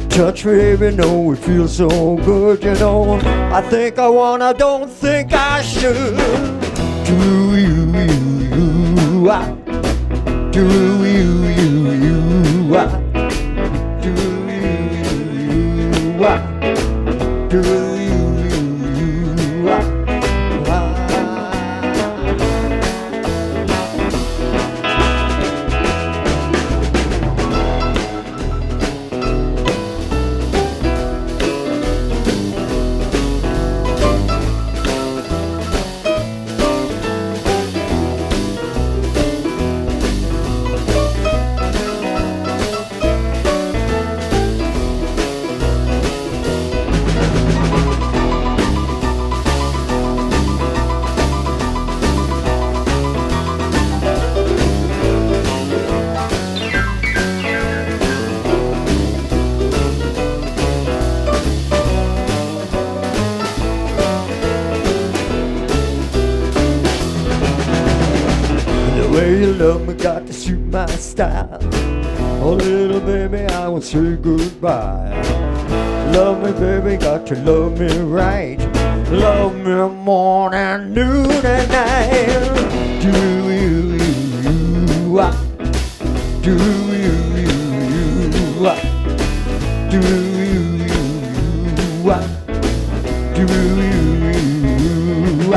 Touch me, baby, know it feels so good, you know. I think I wanna, don't think I should. Do you, I. Do you, I. Do you, I. Do you, I. my style. Oh, little baby, I will say goodbye. Love me, baby, got to love me right. Love me morning, noon, and night. Do you, I. Do you, I. Do you, I. Do you, I.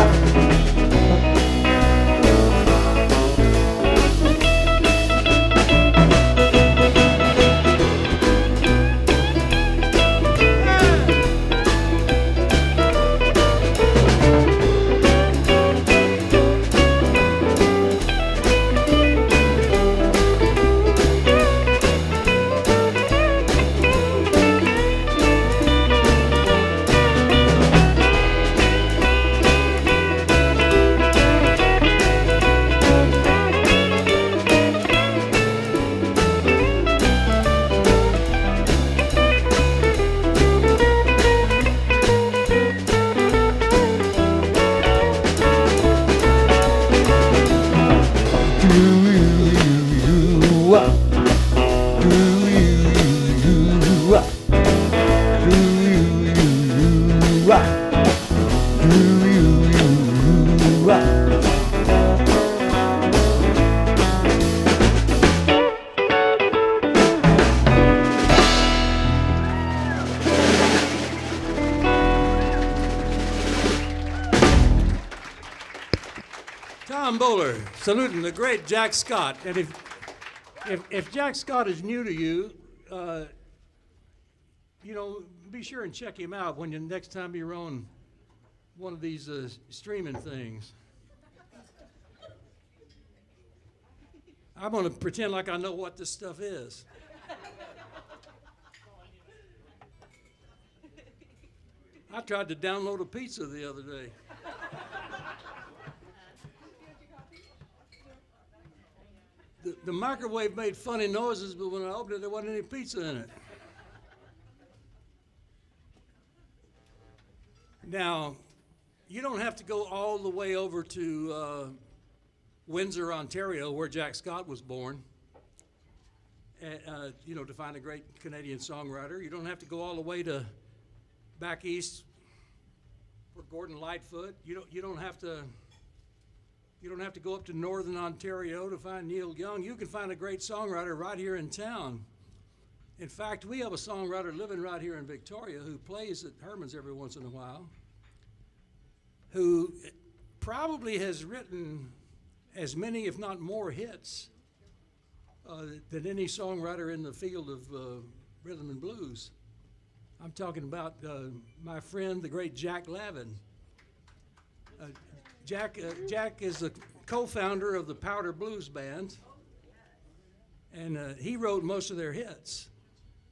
Tom Bowler saluting the great Jack Scott. And if Jack Scott is new to you, be sure and check him out when you next time you're on one of these streaming things. I'm going to pretend like I know what this stuff is. I tried to download a pizza the other day. The microwave made funny noises, but when I opened it, there wasn't any pizza in it. Now, you don't have to go all the way over to Windsor, Ontario, where Jack Scott was born, to find a great Canadian songwriter. You don't have to go all the way to back east for Gordon Lightfoot. You don't have to go up to northern Ontario to find Neil Young. You can find a great songwriter right here in town. In fact, we have a songwriter living right here in Victoria who plays at Herman's every once in a while, who probably has written as many, if not more, hits than any songwriter in the field of rhythm and blues. I'm talking about my friend, the great Jack Lavin. Jack is the co-founder of the Powder Blues Band, and he wrote most of their hits.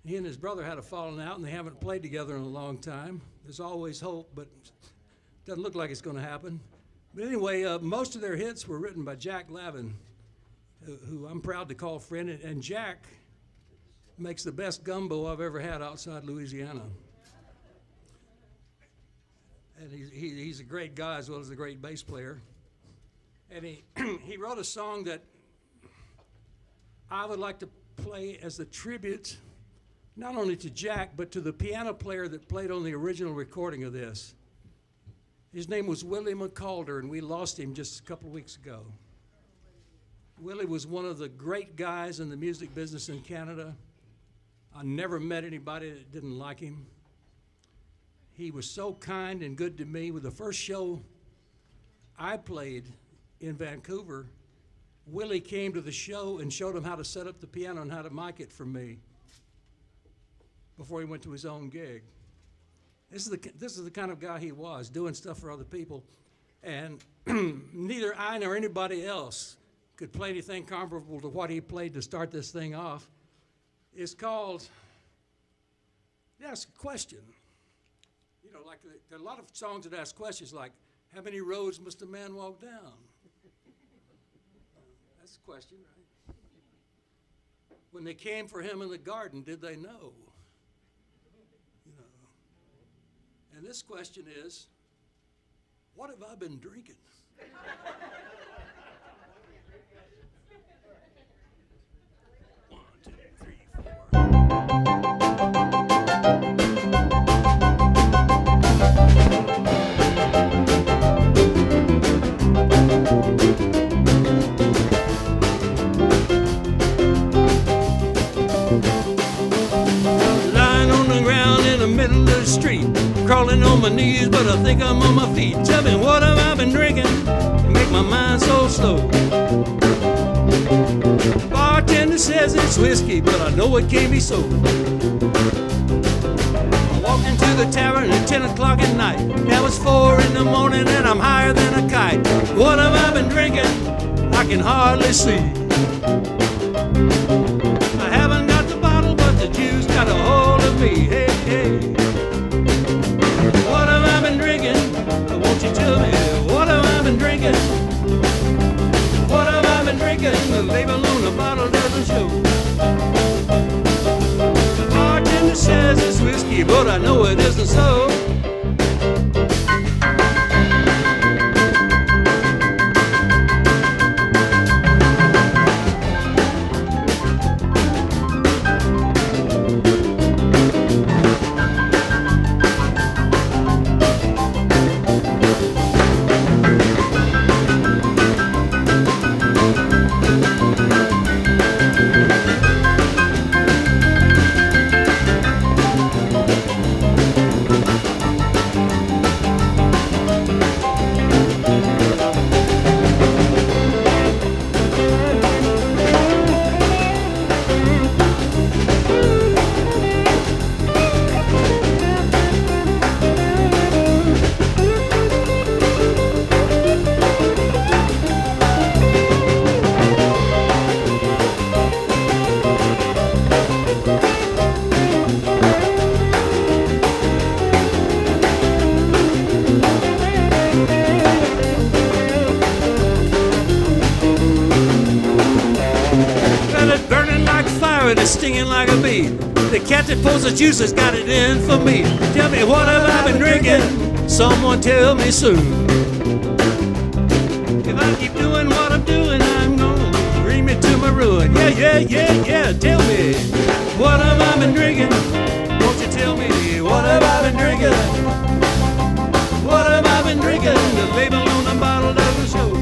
He and his brother had a falling out, and they haven't played together in a long time. There's always hope, but doesn't look like it's going to happen. But anyway, most of their hits were written by Jack Lavin, who I'm proud to call friend, and Jack makes the best gumbo I've ever had outside Louisiana. And he's a great guy as well as a great bass player. And he wrote a song that I would like to play as a tribute, not only to Jack, but to the piano player that played on the original recording of this. His name was Willie McCalder, and we lost him just a couple of weeks ago. Willie was one of the great guys in the music business in Canada. I never met anybody that didn't like him. He was so kind and good to me. With the first show I played in Vancouver, Willie came to the show and showed him how to set up the piano and how to mic it for me before he went to his own gig. This is the kind of guy he was, doing stuff for other people. And neither I nor anybody else could play anything comparable to what he played to start this thing off. It's called Ask a Question. Like there are a lot of songs that ask questions like, how many roads must a man walk down? That's the question, right? When they came for him in the garden, did they know? And this question is, what have I been drinking? knees, but I think I'm on my feet. Tell me, what have I been drinking to make my mind so slow? Bartender says it's whiskey, but I know it can't be so. I walked into the tavern at 10 o'clock at night. Now it's 4 in the morning and I'm higher than a kite. What have I been drinking? I can hardly see. I haven't got the bottle, but the juice got a hold of me. Hey, hey. What have I been drinking? Won't you tell me? What have I been drinking? What have I been drinking? The label on the bottle doesn't show. The bartender says it's whiskey, but I know it isn't so. It's stinging like a bee. The cat that pulls the juice has got it in for me. Tell me, what have I been drinking? Someone tell me soon. If I keep doing what I'm doing, I'm gonna bring me to my ruin. Yeah, yeah, yeah, yeah, tell me, what have I been drinking? Won't you tell me, what have I been drinking? What have I been drinking? The label on the bottle doesn't show.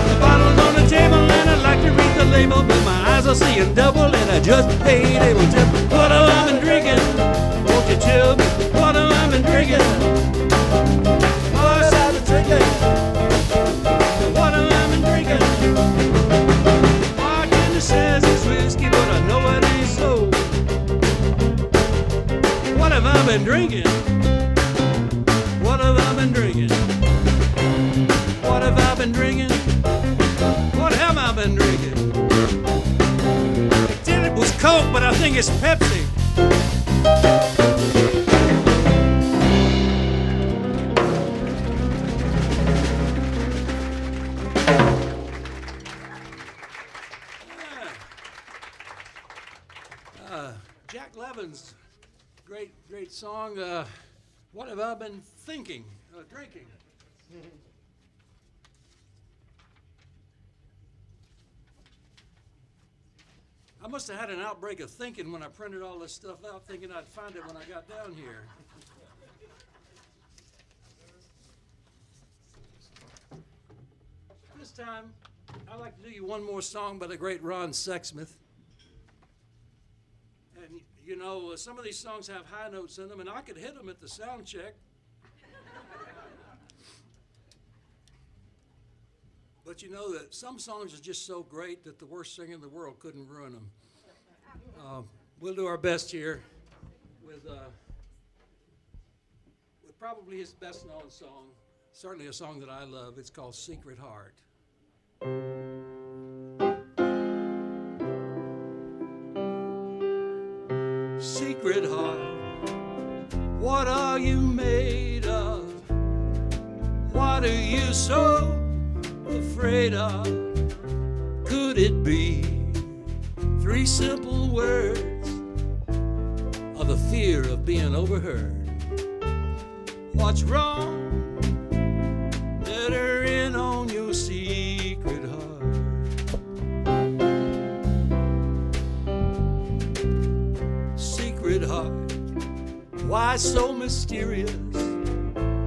The bottle's on the table and I'd like to read the label, but my eyes are seeing double and I just ain't able to. What have I been drinking? Won't you tell me, what have I been drinking? Oh, I've been drinking. What have I been drinking? Bartender says it's whiskey, but I know it ain't so. What have I been drinking? What have I been drinking? What have I been drinking? What have I been drinking? They did it was Coke, but I think it's Pepsi. Jack Levin's great song. What have I been thinking? Drinking. I must have had an outbreak of thinking when I printed all this stuff out, thinking I'd find it when I got down here. This time, I'd like to do you one more song by the great Ron Sexsmith. And you know, some of these songs have high notes in them, and I could hit them at the sound check. But you know that some songs are just so great that the worst singer in the world couldn't ruin them. We'll do our best here with probably his best known song, certainly a song that I love. It's called Secret Heart. Secret heart, what are you made of? What are you so afraid of? Could it be 3 simple words, or the fear of being overheard? What's wrong? Let her in on your secret heart. Secret heart, why so mysterious?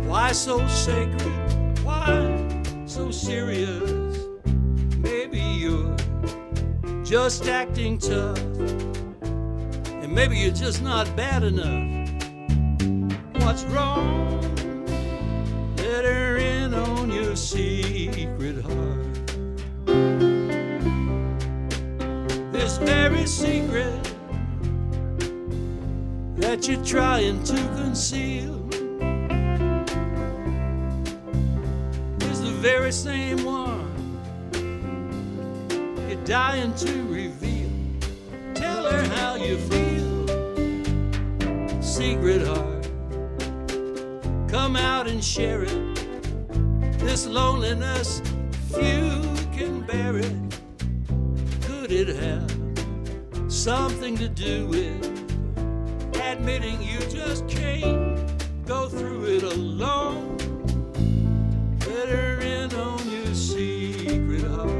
Why so sacred? Why so serious? Maybe you're just acting tough, and maybe you're just not bad enough. what's wrong. Let her in on your secret heart. This very secret that you're trying to conceal is the very same one you're dying to reveal. Tell her how you feel, secret heart. Come out and share it. This loneliness, few can bear it. Could it have something to do with admitting you just can't go through it alone? Let her in on your secret heart.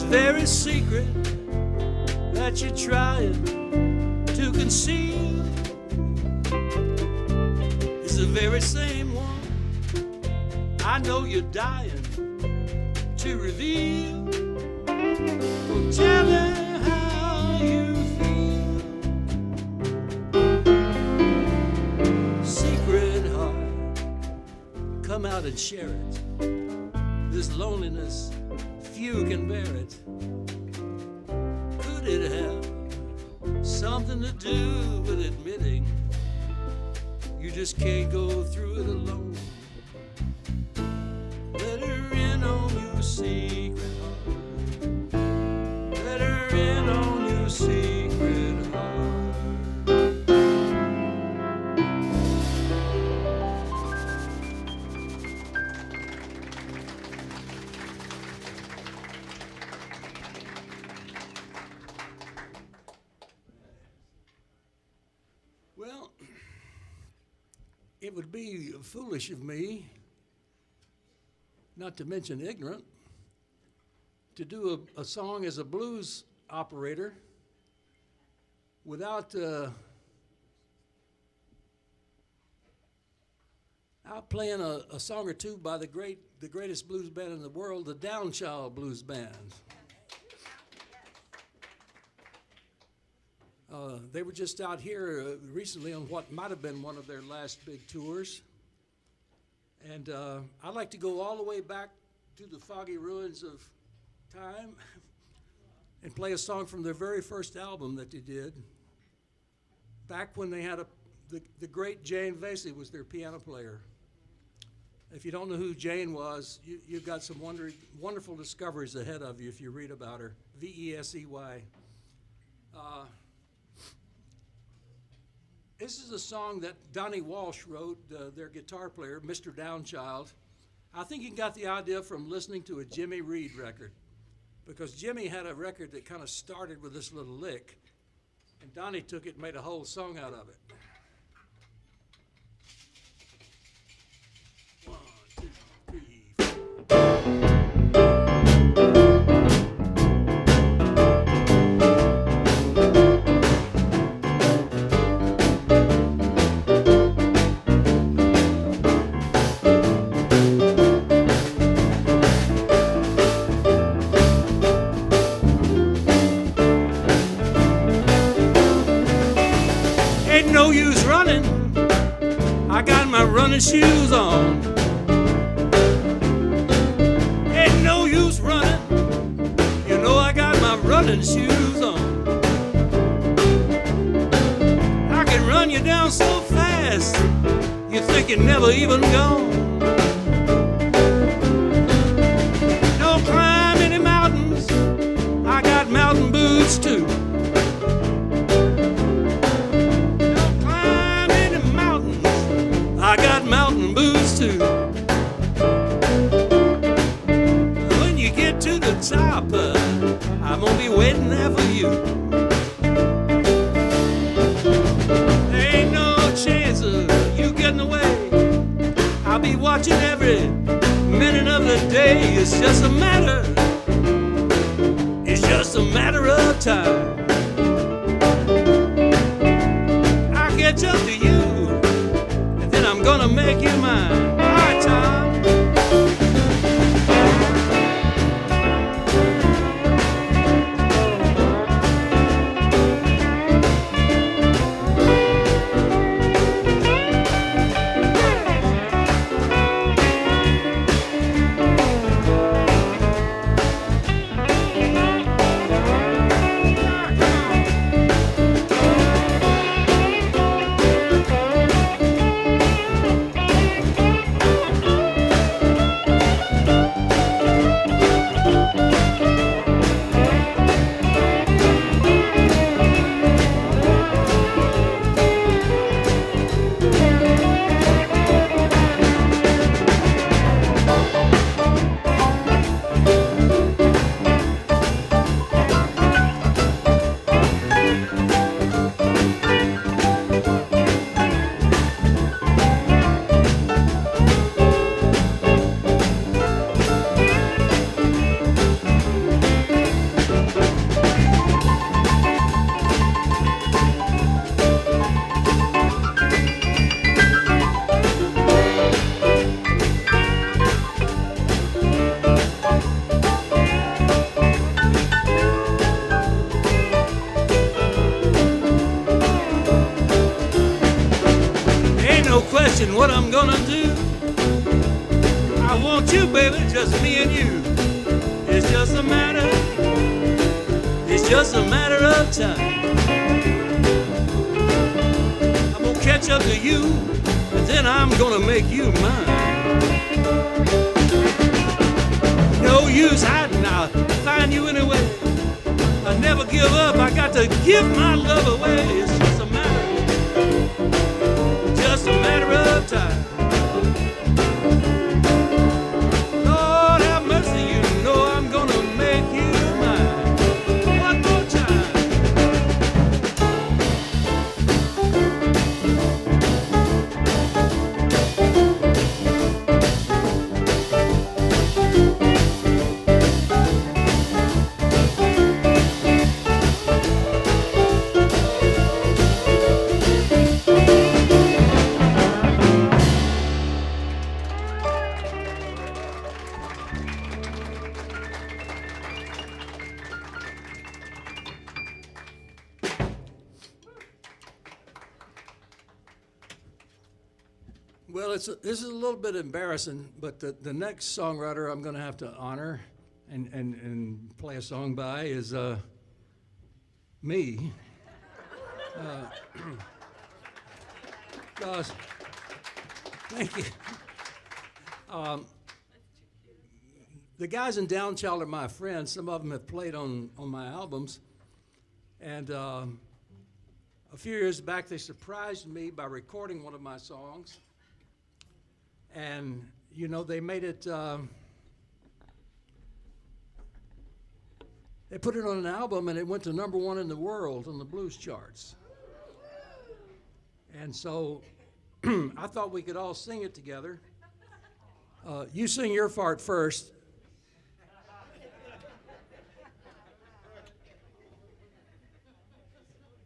Very secret that you're trying to conceal is the very same one I know you're dying to reveal. Well, tell her how you feel, secret heart. Come out and share it. This loneliness, few can bear it. Could it have something to do with admitting you just can't go through it alone? Let her in on your secret heart. Let her in on your secret heart. Well, it would be foolish of me, not to mention ignorant, to do a song as a blues operator without out playing a song or two by the greatest blues band in the world, the Downchild Blues Band. They were just out here recently on what might have been one of their last big tours. And I'd like to go all the way back to the foggy ruins of time and play a song from their very first album that they did, back when they had the great Jane Vasey was their piano player. If you don't know who Jane was, you've got some wonderful discoveries ahead of you if you read about her. V-E-S-E-Y. This is a song that Donnie Walsh wrote, their guitar player, Mr. Downchild. I think he got the idea from listening to a Jimmy Reed record, because Jimmy had a record that kind of started with this little lick, and Donnie took it and made a whole song out of it. 1, 2, 3, 4. Running shoes on. Ain't no use running. You know I got my running shoes on. I can run you down so fast, you think you're never even gone. Don't climb any mountains. I got mountain boots be watching every minute of the day. It's just a matter of time. I'll catch up to you, and then I'm gonna make you mine. All right, Tom. What I'm gonna do, I want you, baby, just me and you. It's just a matter of time. I'm gonna catch up to you, and then I'm gonna make you mine. No use hiding, I'll find you anyway. I never give up, I got to give my love away. It's just a matter of time. Lord have mercy, you know I'm gonna make you mine. One more time. Well, this is a little bit embarrassing, but the next songwriter I'm going to have to honor and play a song by is me. Gosh, thank you. The guys in Downchild are my friends. Some of them have played on my albums. And a few years back, they surprised me by recording one of my songs. And, you know, they made it, they put it on an album, and it went to #1 in the world on the blues charts. And so I thought we could all sing it together. You sing your part first.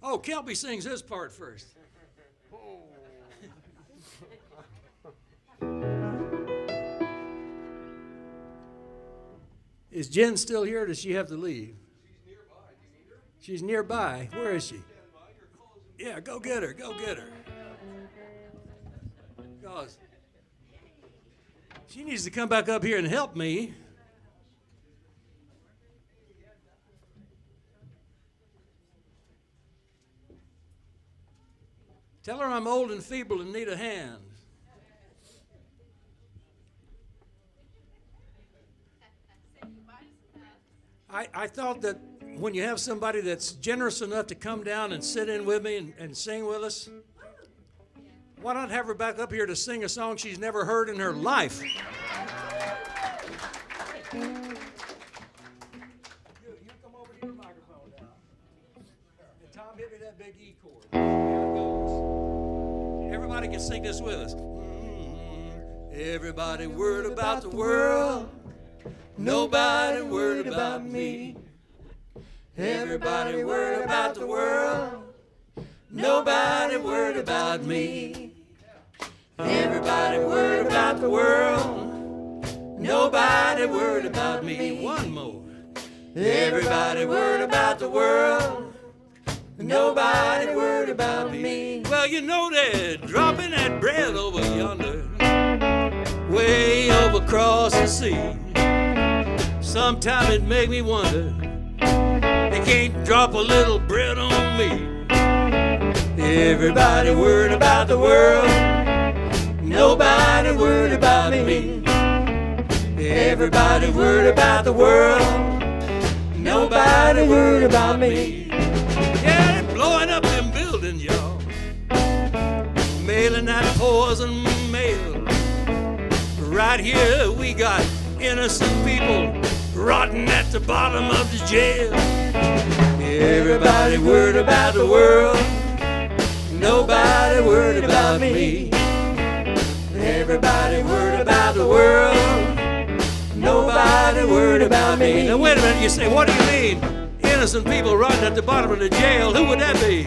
Oh, Kelby sings his part first. Is Jen still here, or does she have to leave? She's nearby. Where is she? Yeah, go get her. Go get her. Because she needs to come back up here and help me. Tell her I'm old and feeble and need a hand. I thought that when you have somebody that's generous enough to come down and sit in with me and sing with us, why not have her back up here to sing a song she's never heard in her life? You come over to your microphone now. And Tom, hit me that big E chord. Here it goes. Everybody can sing this with us. Everybody worried about the world, nobody worried about me. Everybody worried about the world, nobody worried about me. Everybody worried about the world, nobody worried about me. One more. Everybody worried about the world, nobody worried about me. Well, you know they're dropping that bread over yonder, way over across the sea. Sometimes it make me wonder, they can't drop a little bread on me. Everybody worried about the world, nobody worried about me. Everybody worried about the world, nobody worried about me. Yeah, they're blowing up them buildings, y'all, mailing that poison mail. Right here we got innocent people rotting at the bottom of the jail. Everybody worried about the world, nobody worried about me. Everybody worried about the world, nobody worried about me. Now wait a minute, you say, what do you mean? Innocent people rotting at the bottom of the jail, who would that be?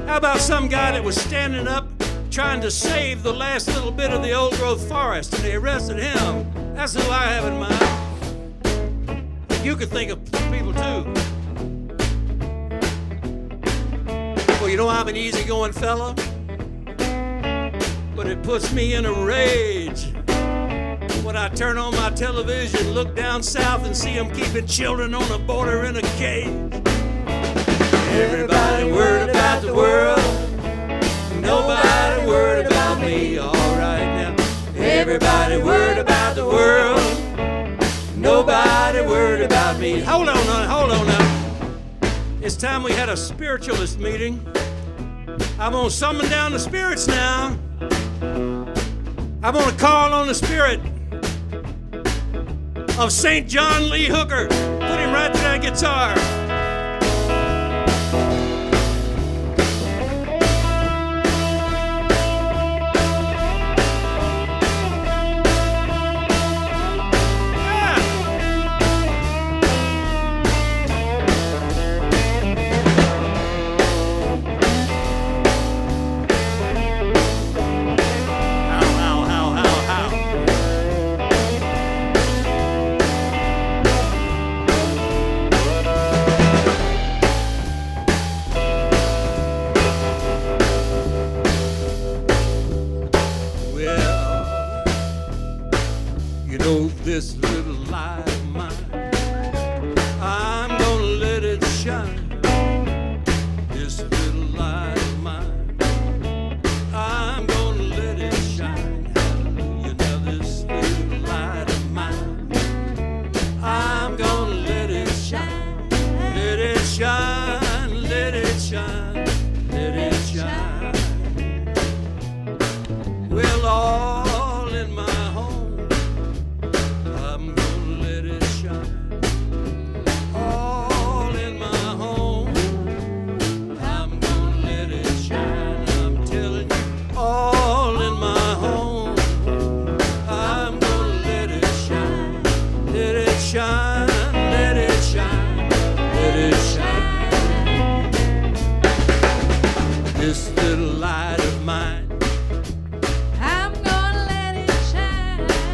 How about some guy that was standing up trying to save the last little bit of the old growth forest and they arrested him? That's who I have in mind. You could think of people too. Well, you know I'm an easygoing fella, but it puts me in a rage when I turn on my television, look down south and see them keeping children on the border in a cage. Everybody worried about the world, nobody worried about me. All right now. Everybody worried about the world, nobody worried about me. Hold on now. It's time we had a spiritualist meeting. I'm gonna summon down the spirits now. I'm gonna call on the spirit of St. John Lee Hooker. Put him right to that guitar. This little light of mine, I'm gonna let it shine. This little light of mine, I'm gonna let it shine. Hallelujah. Now this little light of mine, I'm gonna let it shine. Let it shine, let it shine, let it shine. Well, all in my home, I'm gonna let it shine. All in my home, I'm gonna let it shine. I'm telling you, all in my home, I'm gonna let it shine. Let it shine, let it shine, let it shine. This little light of mine,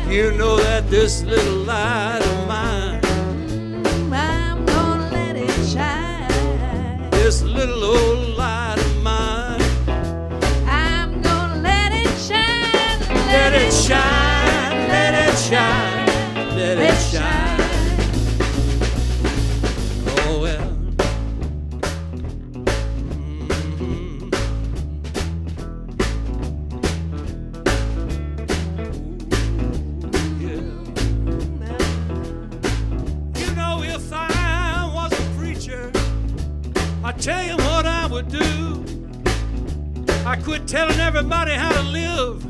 you know that this little light of mine, I'm gonna let it shine. This little old light of mine, I'm gonna let it shine. let it shine, let it shine, let it shine. Oh well. I tell you what I would do. I quit telling everybody how to live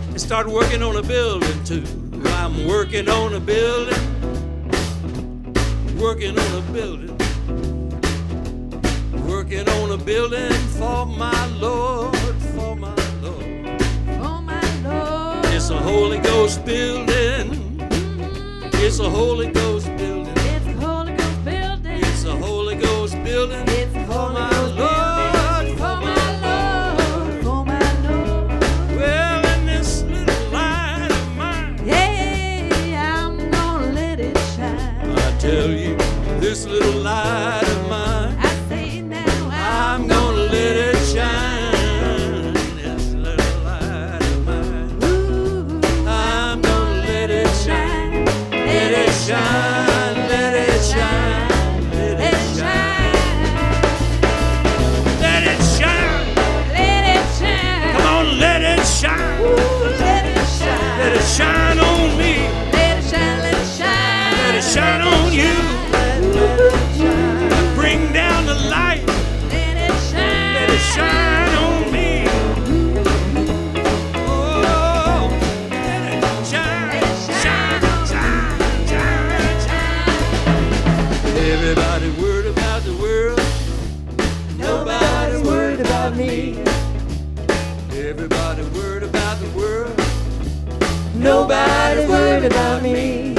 and start working on a building too. I'm working on a building, working on a building, working on a building for my Lord, for my Lord, For my It's a Holy Ghost building. It's a Holy Ghost building. It's a Holy Ghost building. It's a Holy Ghost building. It's a For Holy my Ghost Lord. building. For my Lord. For my Lord. Well, in this little light of mine, Hey, I'm gonna let it shine. I tell you, this little light of mine, I say now I'm gonna let it shine. This little light of mine, Ooh, I'm gonna let it shine. Let it shine, let it shine, let it shine. Let it shine. let it shine. Come on, let it shine. Ooh, let it shine. Let it shine on me. Let it shine, let it shine. Let it shine on you. Bring down the light. Let it shine. Let it shine on me. Oh, let it shine, shine, shine, shine, shine. Everybody worried about the world. Nobody's worried about me. Everybody worried about the world. Nobody's worried about me.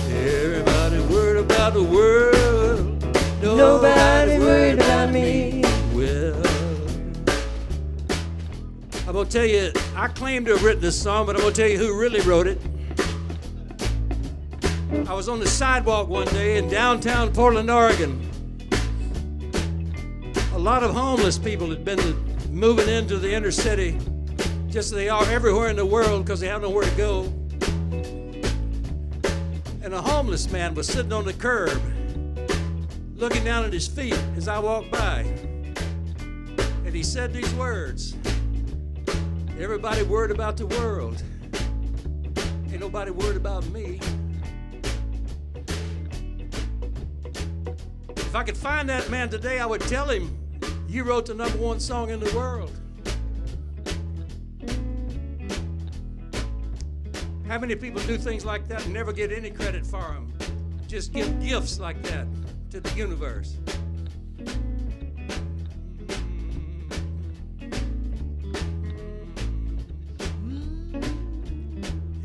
Everybody worried about the world. Nobody's worried about me. Well, I'm gonna tell you, I claim to have written this song, but I'm gonna tell you who really wrote it. I was on the sidewalk one day in downtown Portland, Oregon. A lot of homeless people had been moving into the inner city, just as they are everywhere in the world because they have nowhere to go. And a homeless man was sitting on the curb, looking down at his feet as I walked by. And he said these words, everybody worried about the world. Ain't nobody worried about me. If I could find that man today, I would tell him, you wrote the #1 song in the world. How many people do things like that and never get any credit for them? Just give gifts like that to the universe.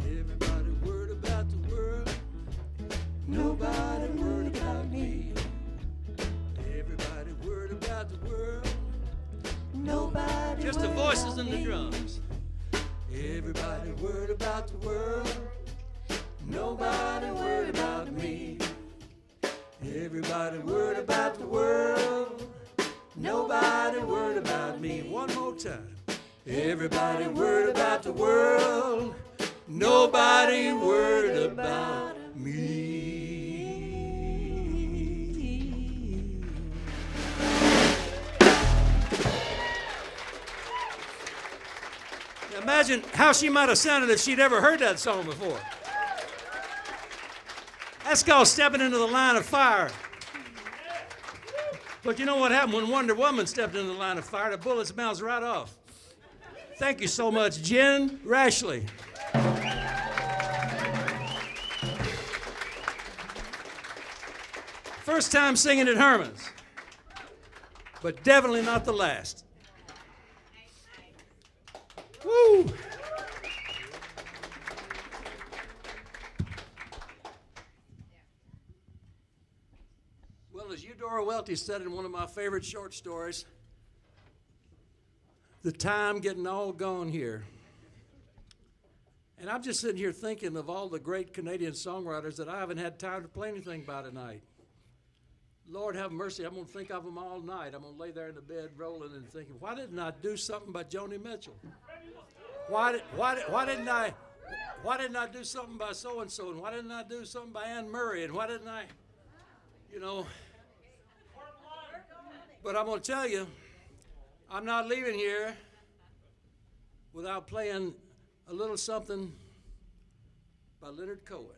Everybody worried about the world. Nobody worried about me. Everybody worried about the world. Nobody. Just the voices and the drums. Everybody worried about the world. Nobody worried about me. Everybody worried about the world. Nobody worried about me. One more time. Everybody worried about the world. Nobody worried about me. Now imagine how she might have sounded if she'd ever heard that song before. That's called stepping into the line of fire. But you know what happened when Wonder Woman stepped into the line of fire? The bullets bounced right off. Thank you so much, Jen Rashley. First time singing at Herman's, but definitely not the last. Woo! Well, as Eudora Welty said in one of my favorite short stories, the time getting all gone here. And I'm just sitting here thinking of all the great Canadian songwriters that I haven't had time to play anything by tonight. Lord have mercy, I'm going to think of them all night. I'm going to lay there in the bed rolling and thinking, why didn't I do something by Joni Mitchell? Why didn't I do something by so-and-so? And why didn't I do something by Anne Murray? And why didn't I, you know? But I'm going to tell you, I'm not leaving here without playing a little something by Leonard Cohen.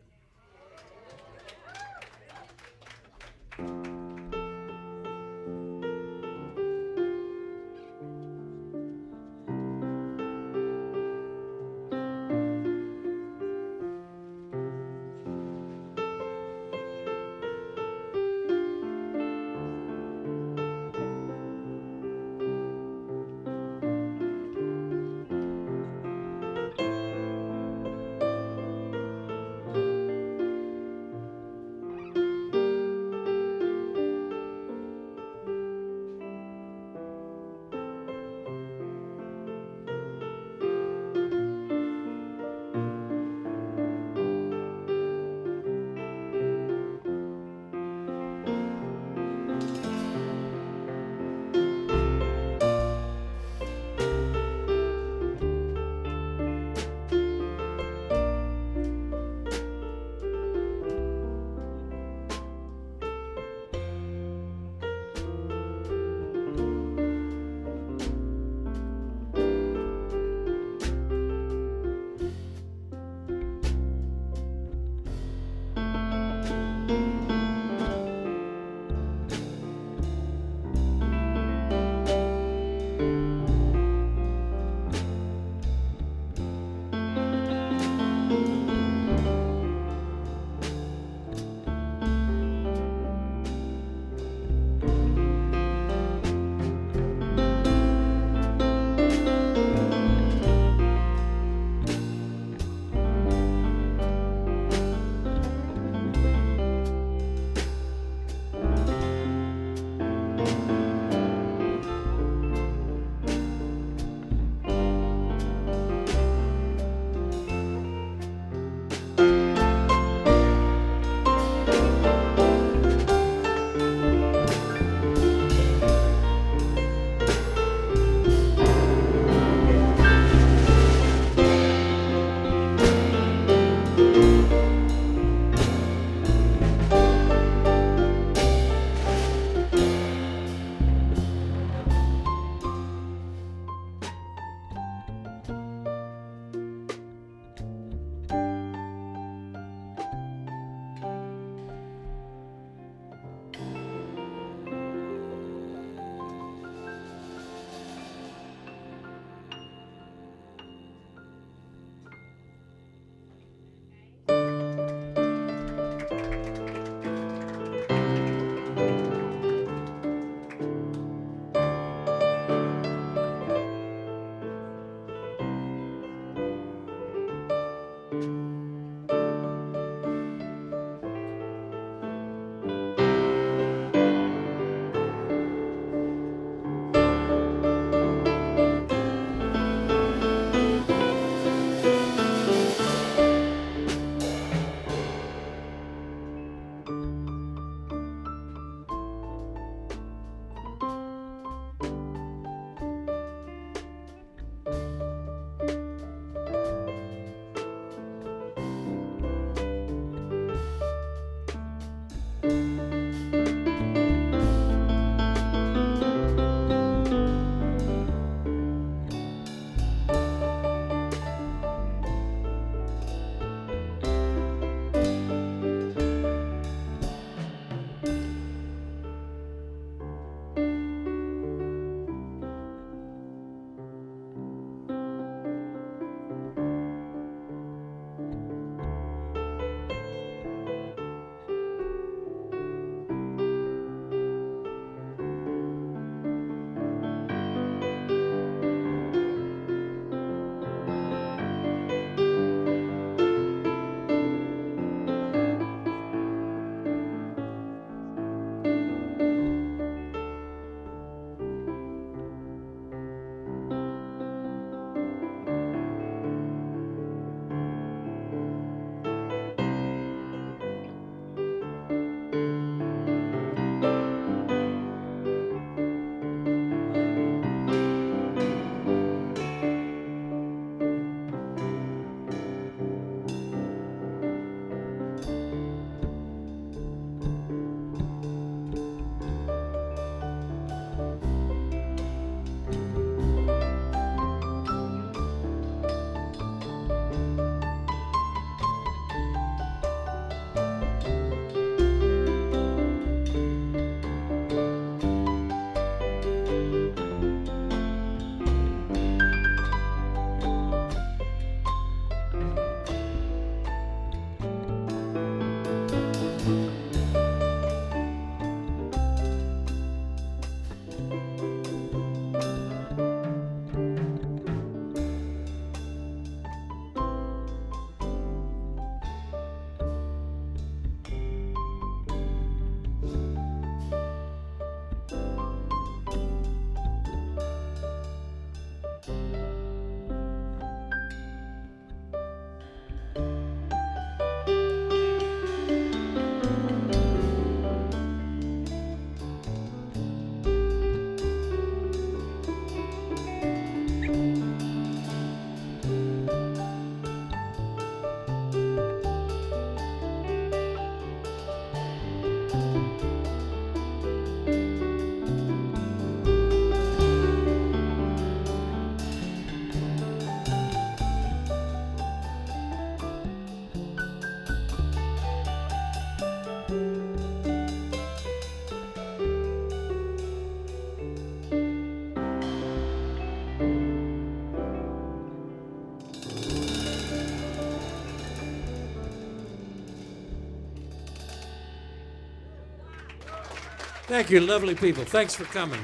Thank you, lovely people. Thanks for coming.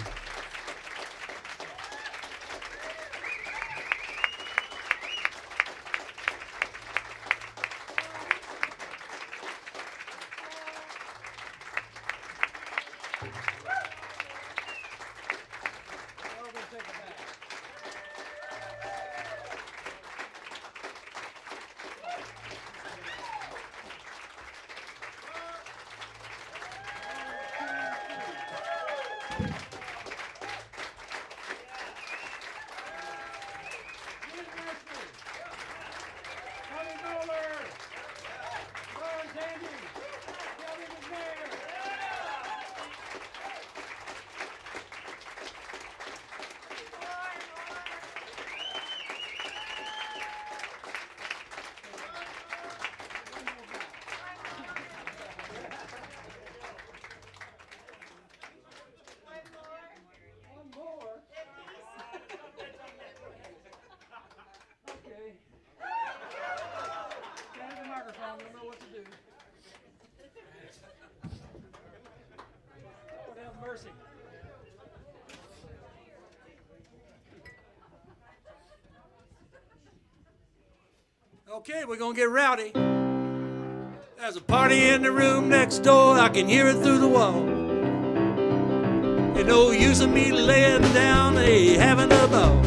Okay, we're gonna get rowdy. There's a party in the room next door. I can hear it through the wall. Ain't no use of me laying down, they having a ball.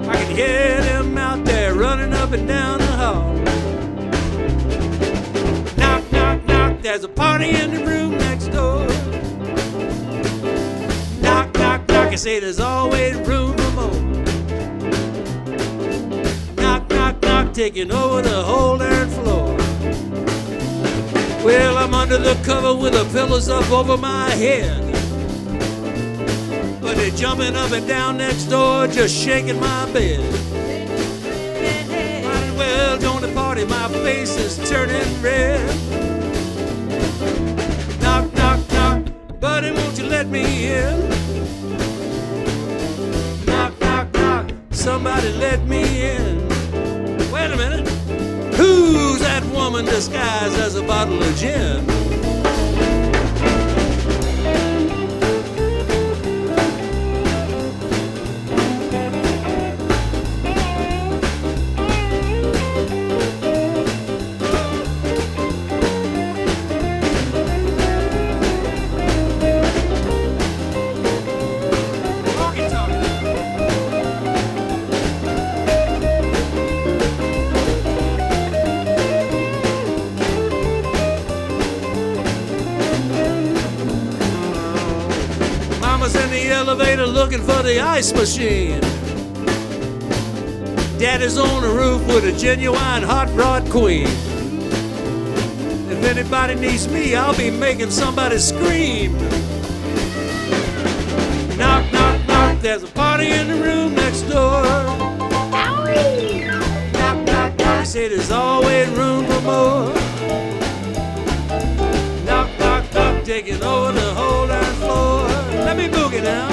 I can hear them out there running up and down the hall. Knock, knock, knock, there's a party in the room next door. Knock, knock, knock, I say there's always room for more. Taking over the whole darn floor. Well, I'm under the cover with the pillows up over my head, but they're jumping up and down next door, just shaking my bed. Might as well join the party, my face is turning red. Knock, knock, knock, buddy, won't you let me in? Knock, knock, knock, somebody let me in. Wait a minute, who's that woman disguised as a bottle of gin? Elevator looking for the ice machine. Daddy's on the roof with a genuine hot rod queen. If anybody needs me, I'll be making somebody scream. Knock, knock, knock, there's a party in the room next door. Knock, knock, knock, I say there's always room for more. Knock, knock, knock, taking over the whole darn floor. Let me boogie now.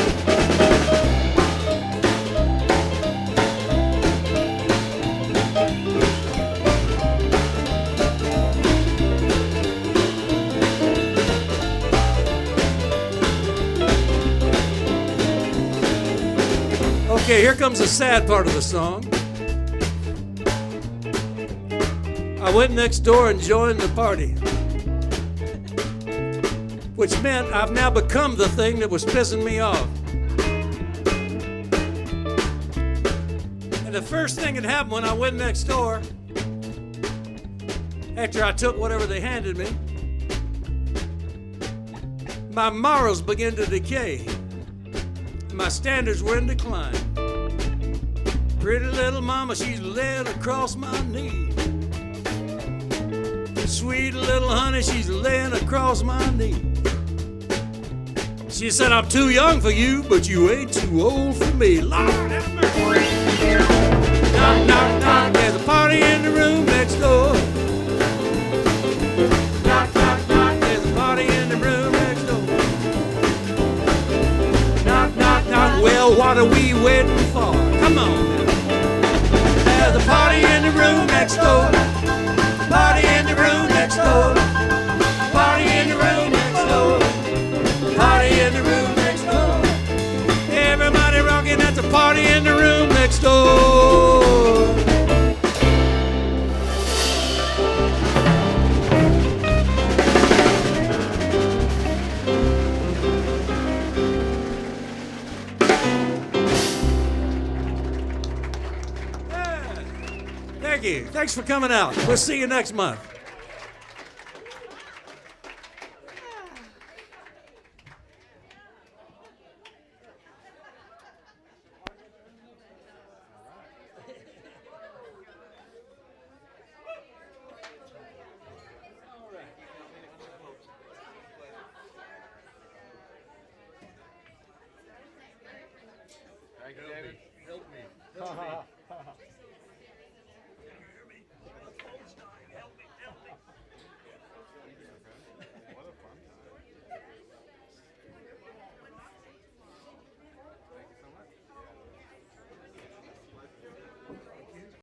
Okay, here comes the sad part of the song. I went next door and joined the party, which meant I've now become the thing that was pissing me off. And the first thing that happened when I went next door, after I took whatever they handed me, my morals began to decay. My standards were in decline. Pretty little mama, she's laying across my knee. Sweet little honey, she's laying across my knee. She said, I'm too young for you, but you ain't too old for me. Lord have mercy. Knock, knock, knock, there's a party in the room next door. Knock, knock, knock, there's a party in the room next door. Knock, knock, knock, well, what are we waiting for? Come on. There's a party in the room next door. Party in the room next door. Party in the room next door. Thank you. Thanks for coming out. We'll see you next month.